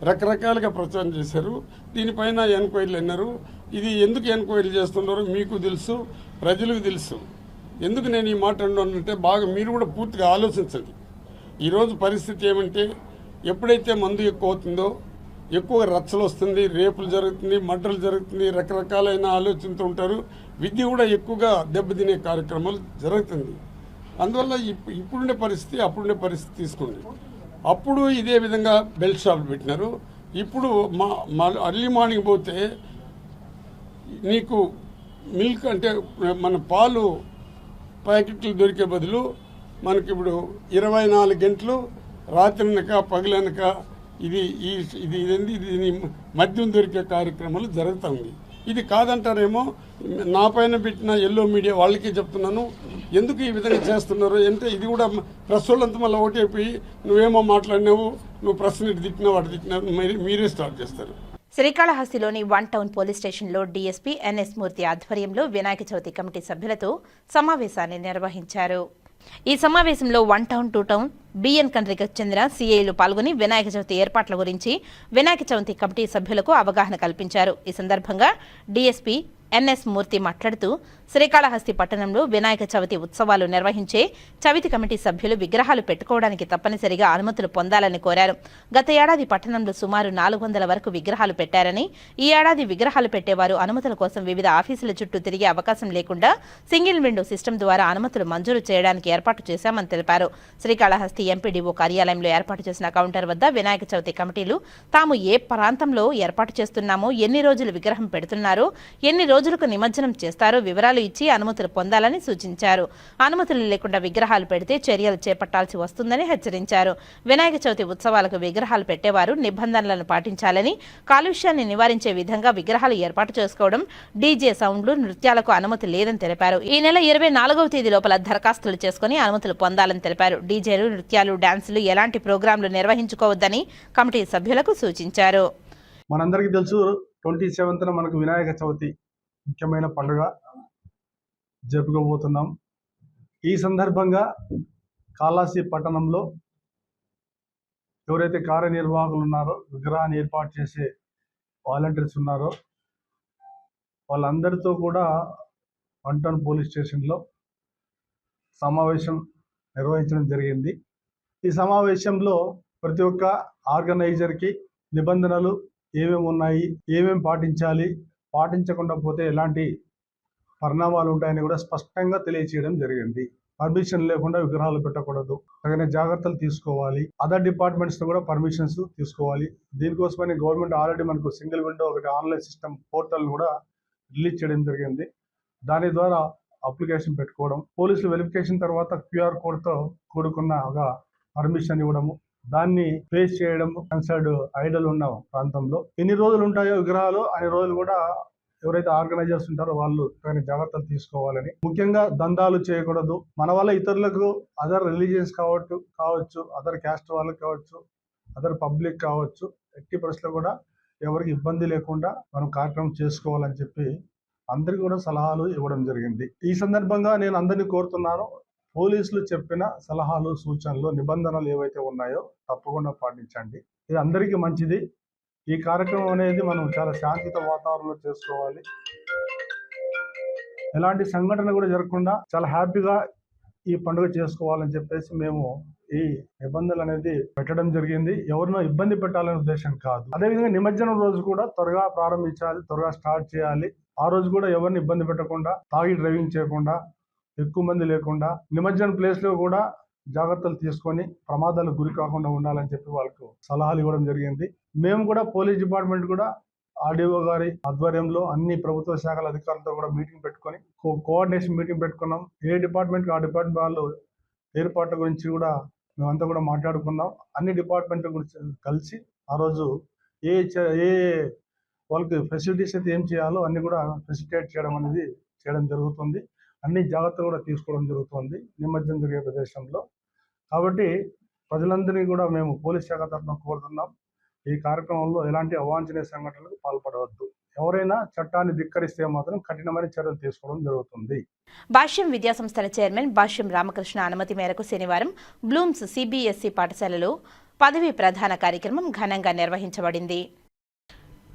రకరకాలుగా ప్రచారం చేశారు. దీనిపైన ఎంక్వైరీలు అన్నారు. ఇది ఎందుకు ఎంక్వైరీ చేస్తున్నారో మీకు తెలుసు, ప్రజలకు తెలుసు. ఎందుకు నేను ఈ మాట అంటే బాగా మీరు కూడా పూర్తిగా ఆలోచించండి. ఈరోజు పరిస్థితి ఏమంటే ఎప్పుడైతే మందు ఎక్కువ అవుతుందో ఎక్కువగా రచ్చలు వస్తుంది, రేపులు జరుగుతుంది, మర్డర్లు జరుగుతుంది, రకరకాలైన ఆలోచనతో ఉంటారు. విద్య కూడా ఎక్కువగా దెబ్బతినే కార్యక్రమాలు జరుగుతుంది. అందువల్ల ఇప్పుడుండే పరిస్థితి అప్పుడుండే పరిస్థితి తీసుకోండి. అప్పుడు ఇదే విధంగా బెల్ట్ షాపులు పెట్టినారు. ఇప్పుడు అర్లీ మార్నింగ్ పోతే నీకు మిల్క్ అంటే మన పాలు ప్యాకెట్లు దొరికే బదులు మనకి ఇప్పుడు 24 గంటలు రాత్రినక పగలనక ఇది మద్యం దొరికే కార్యక్రమాలు జరుగుతుంది. ఇది కాదంటారేమో, నా పైన పెట్టిన ఎల్లో మీడియా వాళ్ళకి చెప్తున్నాను, ఎందుకు ఈ విధంగా చేస్తున్నారు అంటే ఇది కూడా ప్రెస్ వాళ్ళంతా మళ్ళీ ఓటైపోయి నువ్వేమో మాట్లాడినావు, నువ్వు ప్రెస్ నీటి తిట్టినావు, వాటి తిట్టినావు, మీరే స్టార్ట్ చేస్తారు. శ్రీకాళహస్తిలోని 1 టౌన్ పోలీస్ స్టేషన్లో డీఎస్పీ ఎన్ఎస్ మూర్తి ఆధ్వర్యంలో వినాయక చవితి కమిటీ సభ్యులతో సమావేశాన్ని నిర్వహించారు. ఈ సమావేశంలో 1 టౌన్ 2 టౌన్ బిఎన్ కండ్రికి చెందిన సిఐలు పాల్గొని వినాయక చవితి ఏర్పాట్ల గురించి వినాయక చవితి కమిటీ సభ్యులకు అవగాహన కల్పించారు. ఈ సందర్భంగా డీఎస్పీ ఎన్ఎస్ మూర్తి మాట్లాడుతూ శ్రీకాళహస్తి పట్టణంలో వినాయక చవితి ఉత్సవాలు నిర్వహించే చవితి కమిటీ సభ్యులు విగ్రహాలు పెట్టుకోవడానికి తప్పనిసరిగా అనుమతులు పొందాలని కోరారు. గత ఏడాది పట్టణంలో సుమారు 400 వరకు విగ్రహాలు పెట్టారని, ఈ ఏడాది విగ్రహాలు పెట్టేవారు అనుమతుల కోసం వివిధ ఆఫీసుల చుట్టూ తిరిగే అవకాశం లేకుండా సింగిల్ విండో సిస్టమ్ ద్వారా అనుమతులు మంజూరు చేయడానికి ఏర్పాటు చేశామని తెలిపారు. శ్రీకాళహస్తి ఎంపీడీఓ కార్యాలయంలో ఏర్పాటు చేసిన కౌంటర్ వద్ద వినాయక చవితి కమిటీలు తాము ఏ ప్రాంతంలో ఏర్పాటు చేస్తున్నామో, ఎన్ని రోజులు విగ్రహం పెడుతున్నారో, ఎన్ని రోజులకు నిమజ్జనం చేస్తారో వివరాలు ఇచ్చి అనుమతులు పొందాలని సూచించారు. అనుమతులు లేకుండా విగ్రహాలు పెడితే చర్యలు చేపట్టాల్సి వస్తుందని హెచ్చరించారు. వినాయక చవితి ఉత్సవాలకు విగ్రహాలు పెట్టేవారు నిబంధనలను పాటించాలని, కాలుష్యాన్ని నివారించే విధంగా విగ్రహాలు ఏర్పాటు చేసుకోవడం, డీజే సౌండ్లు, నృత్యాలకు అనుమతి లేదని తెలిపారు. ఈ నెల 24వ తేదీ లోపల దరఖాస్తులు చేసుకుని అనుమతులు పొందాలని తెలిపారు. డీజేలు, నృత్యాలు, డాన్సులు ఎలాంటి ప్రోగ్రాంలు నిర్వహించుకోవద్దని కమిటీ సభ్యులకు సూచించారు. మనందరికీ తెలుసు 27న మనకు వినాయక చవితి ముఖ్యమైన పండుగ జరుపుకోబోతున్నాం. ఈ సందర్భంగా కాళాసి పట్టణంలో ఎవరైతే కార్యనిర్వాహకులు ఉన్నారో, విగ్రహాన్ని ఏర్పాటు చేసే వాలంటీర్స్ ఉన్నారో వాళ్ళందరితో కూడా 1 టౌన్ పోలీస్ స్టేషన్లో సమావేశం నిర్వహించడం జరిగింది. ఈ సమావేశంలో ప్రతి ఒక్క ఆర్గనైజర్కి నిబంధనలు ఏమేమి ఉన్నాయి, ఏమేమి పాటించాలి, పాటించకుండా పోతే ఎలాంటి పరిణామాలు ఉంటాయని కూడా స్పష్టంగా తెలియచేయడం జరిగింది. పర్మిషన్ లేకుండా విగ్రహాలు పెట్టకూడదు, తగిన జాగ్రత్తలు తీసుకోవాలి, అదర్ డిపార్ట్మెంట్స్ కూడా పర్మిషన్స్ తీసుకోవాలి. దీనికోసమని గవర్నమెంట్ ఆల్రెడీ మనకు సింగిల్ విండో ఒకటి ఆన్లైన్ సిస్టమ్ పోర్టల్ కూడా రిలీజ్ చేయడం జరిగింది. దాని ద్వారా అప్లికేషన్ పెట్టుకోవడం, పోలీసులు వెరిఫికేషన్ తర్వాత QR కోడ్తో కూడుకున్న ఒక పర్మిషన్ ఇవ్వడము, దాన్ని ఫేస్ చేయడం కన్సర్డ్ ఐడల్ ఉన్న ప్రాంతంలో ఎన్ని రోజులు ఉంటాయో విగ్రహాలు అన్ని రోజులు కూడా ఎవరైతే ఆర్గనైజర్స్ ఉంటారో వాళ్ళు తగిన జాగ్రత్తలు తీసుకోవాలని, ముఖ్యంగా దందాలు చేయకూడదు. మన వల్ల ఇతరులకు అదర్ రిలీజియన్స్ కావచ్చు, అదర్ క్యాస్ట్ వాళ్ళకి కావచ్చు, అదర్ పబ్లిక్ కావచ్చు, ఎట్టి పరిస్థితుల్లో కూడా ఎవరికి ఇబ్బంది లేకుండా మనం కార్యక్రమం చేసుకోవాలని చెప్పి అందరికీ కూడా సలహాలు ఇవ్వడం జరిగింది. ఈ సందర్భంగా నేను అందరినీ కోరుతున్నాను, పోలీసులు చెప్పిన సలహాలు, సూచనలు, నిబంధనలు ఏవైతే ఉన్నాయో తప్పకుండా పాటించండి. ఇది అందరికీ మంచిది. ఈ కార్యక్రమం అనేది మనం చాలా శాంతియుత వాతావరణంలో చేసుకోవాలి. ఎలాంటి సంఘటన కూడా జరగకుండా చాలా హ్యాపీగా ఈ పండుగ చేసుకోవాలని చెప్పేసి మేము ఈ నిబంధనలు అనేది పెట్టడం జరిగింది. ఎవరినో ఇబ్బంది పెట్టాలనే ఉద్దేశం కాదు. అదేవిధంగా నిమజ్జనం రోజు కూడా త్వరగా ప్రారంభించాలి, త్వరగా స్టార్ట్ చేయాలి. ఆ రోజు కూడా ఎవరిని ఇబ్బంది పెట్టకుండా, తాగి డ్రైవింగ్ చేయకుండా, ఎక్కువ మంది లేకుండా, నిమజ్జనం ప్లేస్లో కూడా జాగ్రత్తలు తీసుకొని ప్రమాదాలకు గురి కాకుండా ఉండాలని చెప్పి వాళ్ళకు సలహాలు ఇవ్వడం జరిగింది. మేము కూడా పోలీస్ డిపార్ట్మెంట్ కూడా ఆర్డీఓ గారి ఆధ్వర్యంలో అన్ని ప్రభుత్వ శాఖల అధికారులతో కూడా మీటింగ్ పెట్టుకొని కోఆర్డినేషన్ మీటింగ్ పెట్టుకున్నాం. ఏ డిపార్ట్మెంట్కి ఆ డిపార్ట్మెంట్ వాళ్ళు ఏర్పాట్ల గురించి కూడా మేమంతా కూడా మాట్లాడుకున్నాం. అన్ని డిపార్ట్మెంట్ల గురించి కలిసి ఆ రోజు ఏ వాళ్ళకి ఫెసిలిటీస్ అయితే ఏం చేయాలో అన్ని కూడా ఫెసిలిటేట్ చేయడం అనేది చేయడం జరుగుతుంది. అన్ని జాగ్రత్తలు కూడా తీసుకోవడం జరుగుతుంది నిమజ్జనం జరిగే ప్రదేశంలో. కాబట్టి ప్రజలందరినీ కూడా మేము పోలీస్ శాఖ తరఫున కోరుతున్నాం, ఈ కార్యక్రమంలో ఎలాంటి అవాంఛనీయ సంఘటనలకు పాల్పడవద్దు. ఎవరైనా చట్టాన్ని ధిక్కరిస్తే మాత్రం కఠినమైన చర్యలు తీసుకోవడం జరుగుతుంది. భాష్యం విద్యాసంస్థల చైర్మన్ భాష్యం రామకృష్ణ అనుమతి మేరకు శనివారం బ్లూమ్స్ CBSE పాఠశాలలో పదవి ప్రధాన కార్యక్రమం ఘనంగా నిర్వహించబడింది.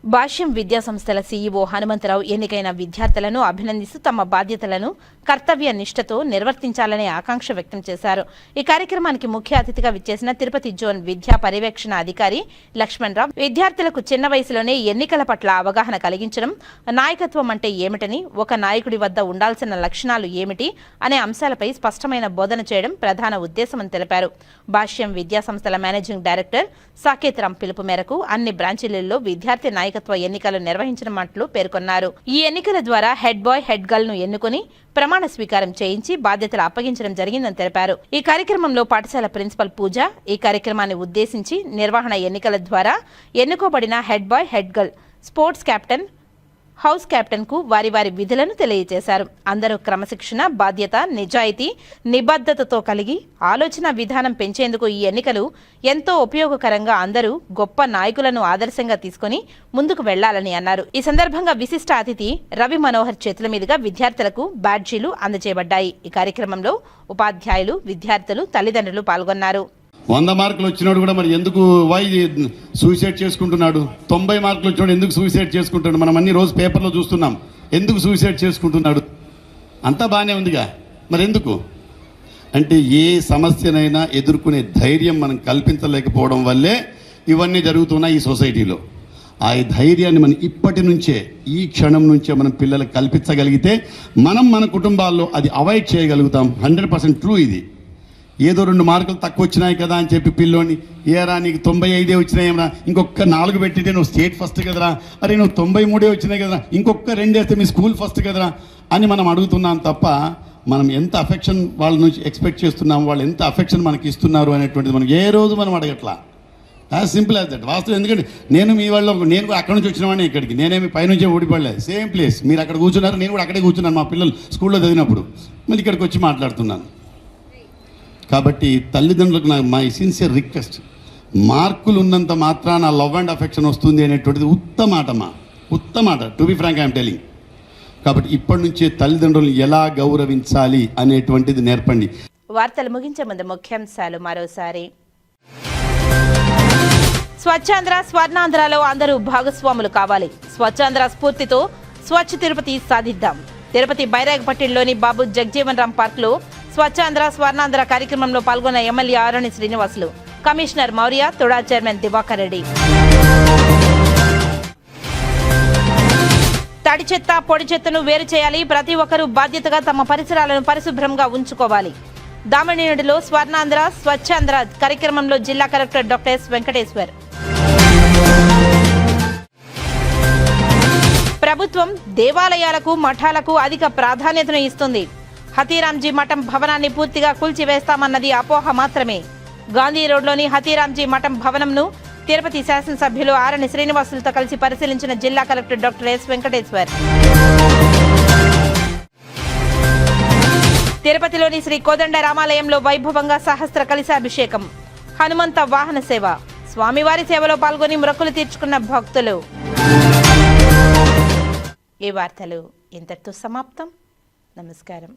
భాష్యం విద్యాసంస్థల CEO హనుమంతరావు ఎన్నికైన విద్యార్థులను అభినందిస్తూ తమ బాధ్యతలను కర్తవ్య నిష్ఠతో నిర్వర్తించాలనే ఆకాంక్ష వ్యక్తం చేశారు. ఈ కార్యక్రమానికి ముఖ్య అతిథిగా విచ్చేసిన తిరుపతి జోన్ విద్యా పర్యవేక్షణ అధికారి లక్ష్మణరావు విద్యార్థులకు చిన్న వయసులోనే ఎన్నికల పట్ల అవగాహన కలిగించడం, నాయకత్వం అంటే ఏమిటని, ఒక నాయకుడి వద్ద ఉండాల్సిన లక్షణాలు ఏమిటి అనే అంశాలపై స్పష్టమైన బోధన చేయడం ప్రధాన ఉద్దేశమని తెలిపారు. భాష్యం విద్యాసంస్థల మేనేజింగ్ డైరెక్టర్ సాకేత్ రామ్ పిలుపు మేరకు అన్ని బ్రాంచీలలో విద్యార్థి నాయకత్వ ఎన్నికలు నిర్వహించనున్నట్లు పేర్కొన్నారు. ఈ ఎన్నికల ద్వారా హెడ్ బాయ్, హెడ్ గర్ల్ ను ఎన్నుకుని ప్రమాణ స్వీకారం చేయించి బాధ్యతలు అప్పగించడం జరిగిందని తెలిపారు. ఈ కార్యక్రమంలో పాఠశాల ప్రిన్సిపల్ పూజ ఈ కార్యక్రమాన్ని ఉద్దేశించి నిర్వహణ ఎన్నికల ద్వారా ఎన్నుకోబడిన head boy, head girl, sports captain, house captain కు వారి వారి విధులను తెలియజేశారు. అందరూ క్రమశిక్షణ, బాధ్యత, నిజాయితీ, నిబద్ధతతో కలిగి ఆలోచన విధానం పెంచేందుకు ఈ ఎన్నికలు ఎంతో ఉపయోగకరంగా, అందరూ గొప్ప నాయకులను ఆదర్శంగా తీసుకుని ముందుకు వెళ్లాలని అన్నారు. ఈ సందర్భంగా విశిష్ట అతిథి రవి మనోహర్ చేతుల మీదుగా విద్యార్థులకు బ్యాడ్జీలు అందజేయబడ్డాయి. ఈ కార్యక్రమంలో ఉపాధ్యాయులు, విద్యార్థులు, తల్లిదండ్రులు పాల్గొన్నారు. 100 మార్కులు వచ్చినోడు కూడా మరి ఎందుకు సూసైడ్ చేసుకుంటున్నాడు? 90 మార్కులు వచ్చినోడు ఎందుకు సూసైడ్ చేసుకుంటున్నాడు? మనం అన్ని రోజు పేపర్లో చూస్తున్నాం. ఎందుకు సూసైడ్ చేసుకుంటున్నాడు? అంతా బాగానే ఉందిగా, మరి ఎందుకు అంటే ఏ సమస్యనైనా ఎదుర్కొనే ధైర్యం మనం కల్పించలేకపోవడం వల్లే ఇవన్నీ జరుగుతున్నాయి ఈ సొసైటీలో. ఆ ధైర్యాన్ని మనం ఇప్పటి నుంచే, ఈ క్షణం నుంచే మనం పిల్లలకు కల్పించగలిగితే మనం మన కుటుంబాల్లో అది అవాయిడ్ చేయగలుగుతాం. 100% ట్రూ ఇది. ఏదో 2 మార్కులు తక్కువ వచ్చినాయి కదా అని చెప్పి పిల్లోని, ఏరా నీకు 95 వచ్చినాయేమరా, ఇంకొక 4 పెట్టితే నువ్వు స్టేట్ ఫస్ట్ కదరా, అరే నువ్వు 93 వచ్చినాయి కదరా, ఇంకొక 2 వేస్తే మీ స్కూల్ ఫస్ట్ కదరా అని మనం అడుగుతున్నాం తప్ప మనం ఎంత అఫెక్షన్ వాళ్ళ నుంచి ఎక్స్పెక్ట్ చేస్తున్నాం, వాళ్ళు ఎంత అఫెక్షన్ మనకి ఇస్తున్నారు అనేటువంటిది మనం ఏ రోజు మనం అడగట్లా. As simple as that. వాస్తవం. ఎందుకంటే నేను మీ వాళ్ళు, నేను కూడా అక్కడ నుంచి వచ్చినవాడిని ఇక్కడికి, నేనేమి పైనుంచే ఊడిపడలేదు. సేమ్ ప్లేస్, మీరు అక్కడ కూర్చున్నారు, నేను కూడా అక్కడే కూర్చున్నాను మా పిల్లలు స్కూల్లో చదివినప్పుడు, మళ్ళీ ఇక్కడికి వచ్చి మాట్లాడుతున్నాను. కాబట్టి తల్లిదండ్రులకు మై సిన్సియర్ రిక్వెస్ట్, మార్కులు ఉన్నంత మాత్రాన లవ్ అండ్ అఫెక్షన్ వస్తుంది అనేటువంటిది ఉత్తమాట. To be frank I'm telling, కాబట్టి ఇప్పటి నుంచే తల్లిదండ్రులను ఎలా గౌరవించాలి అనేటువంటిది నేర్పండి. వార్తలు ముగించే ముందు ముఖ్యాంశాలు మరోసారి. స్వచ్ఛాంధ్ర స్వర్ణాంధ్రలో అందరూ భాగస్వాములు కావాలి. స్వచ్ఛాంధ్ర స్ఫూర్తితో స్వచ్ఛ తిరుపతి సాధిద్దాం. తిరుపతి బైరాగపట్టిలోని బాబు జగజీవన్ రామ్ పార్క్ లో స్వచ్ఛాంధ్ర స్వర్ణాంధ్ర కార్యక్రమంలో పాల్గొన్న MLA Arani Srinivasulu, commissioner Maurya, TUDA chairman Diwakar Reddy. తడి చెత్త పొడి చెత్తను వేరు చేయాలి. ప్రతి ఒక్కరూ బాధ్యతగా తమ పరిసరాలను పరిశుభ్రంగా ఉంచుకోవాలి. దామనేనిలో స్వర్ణాంధ్ర స్వచ్ఛాంధ్ర కార్యక్రమంలో జిల్లా కలెక్టర్ డాక్టర్ ఎస్ వెంకటేశ్వర్. ప్రభుత్వం దేవాలయాలకు మఠాలకు అధిక ప్రాధాన్యతను ఇస్తుంది. హతీరాంజీ మఠం భవనాన్ని పూర్తిగా కూల్చివేస్తామన్నది అపోహ మాత్రమే. గాంధీ రోడ్లోని హతీరాంజీ మఠం భవనంను తిరుపతి శాసనసభ్యులు ఆరణి శ్రీనివాసులతో కలిసి పరిశీలించిన జిల్లా కలెక్టర్ డాక్టర్ ఎస్ వెంకటేశ్వర్. తిరుపతిలోని శ్రీ కోదండ రామాలయంలో వైభవంగా సహస్ర కలశాభిషేకం, హనుమంత వాహన సేవ, స్వామివారి సేవలో పాల్గొని మొక్కులు తీర్చుకున్న భక్తులు. ఈ వార్తలు ఇంతటితో సమాప్తం. నమస్కారం.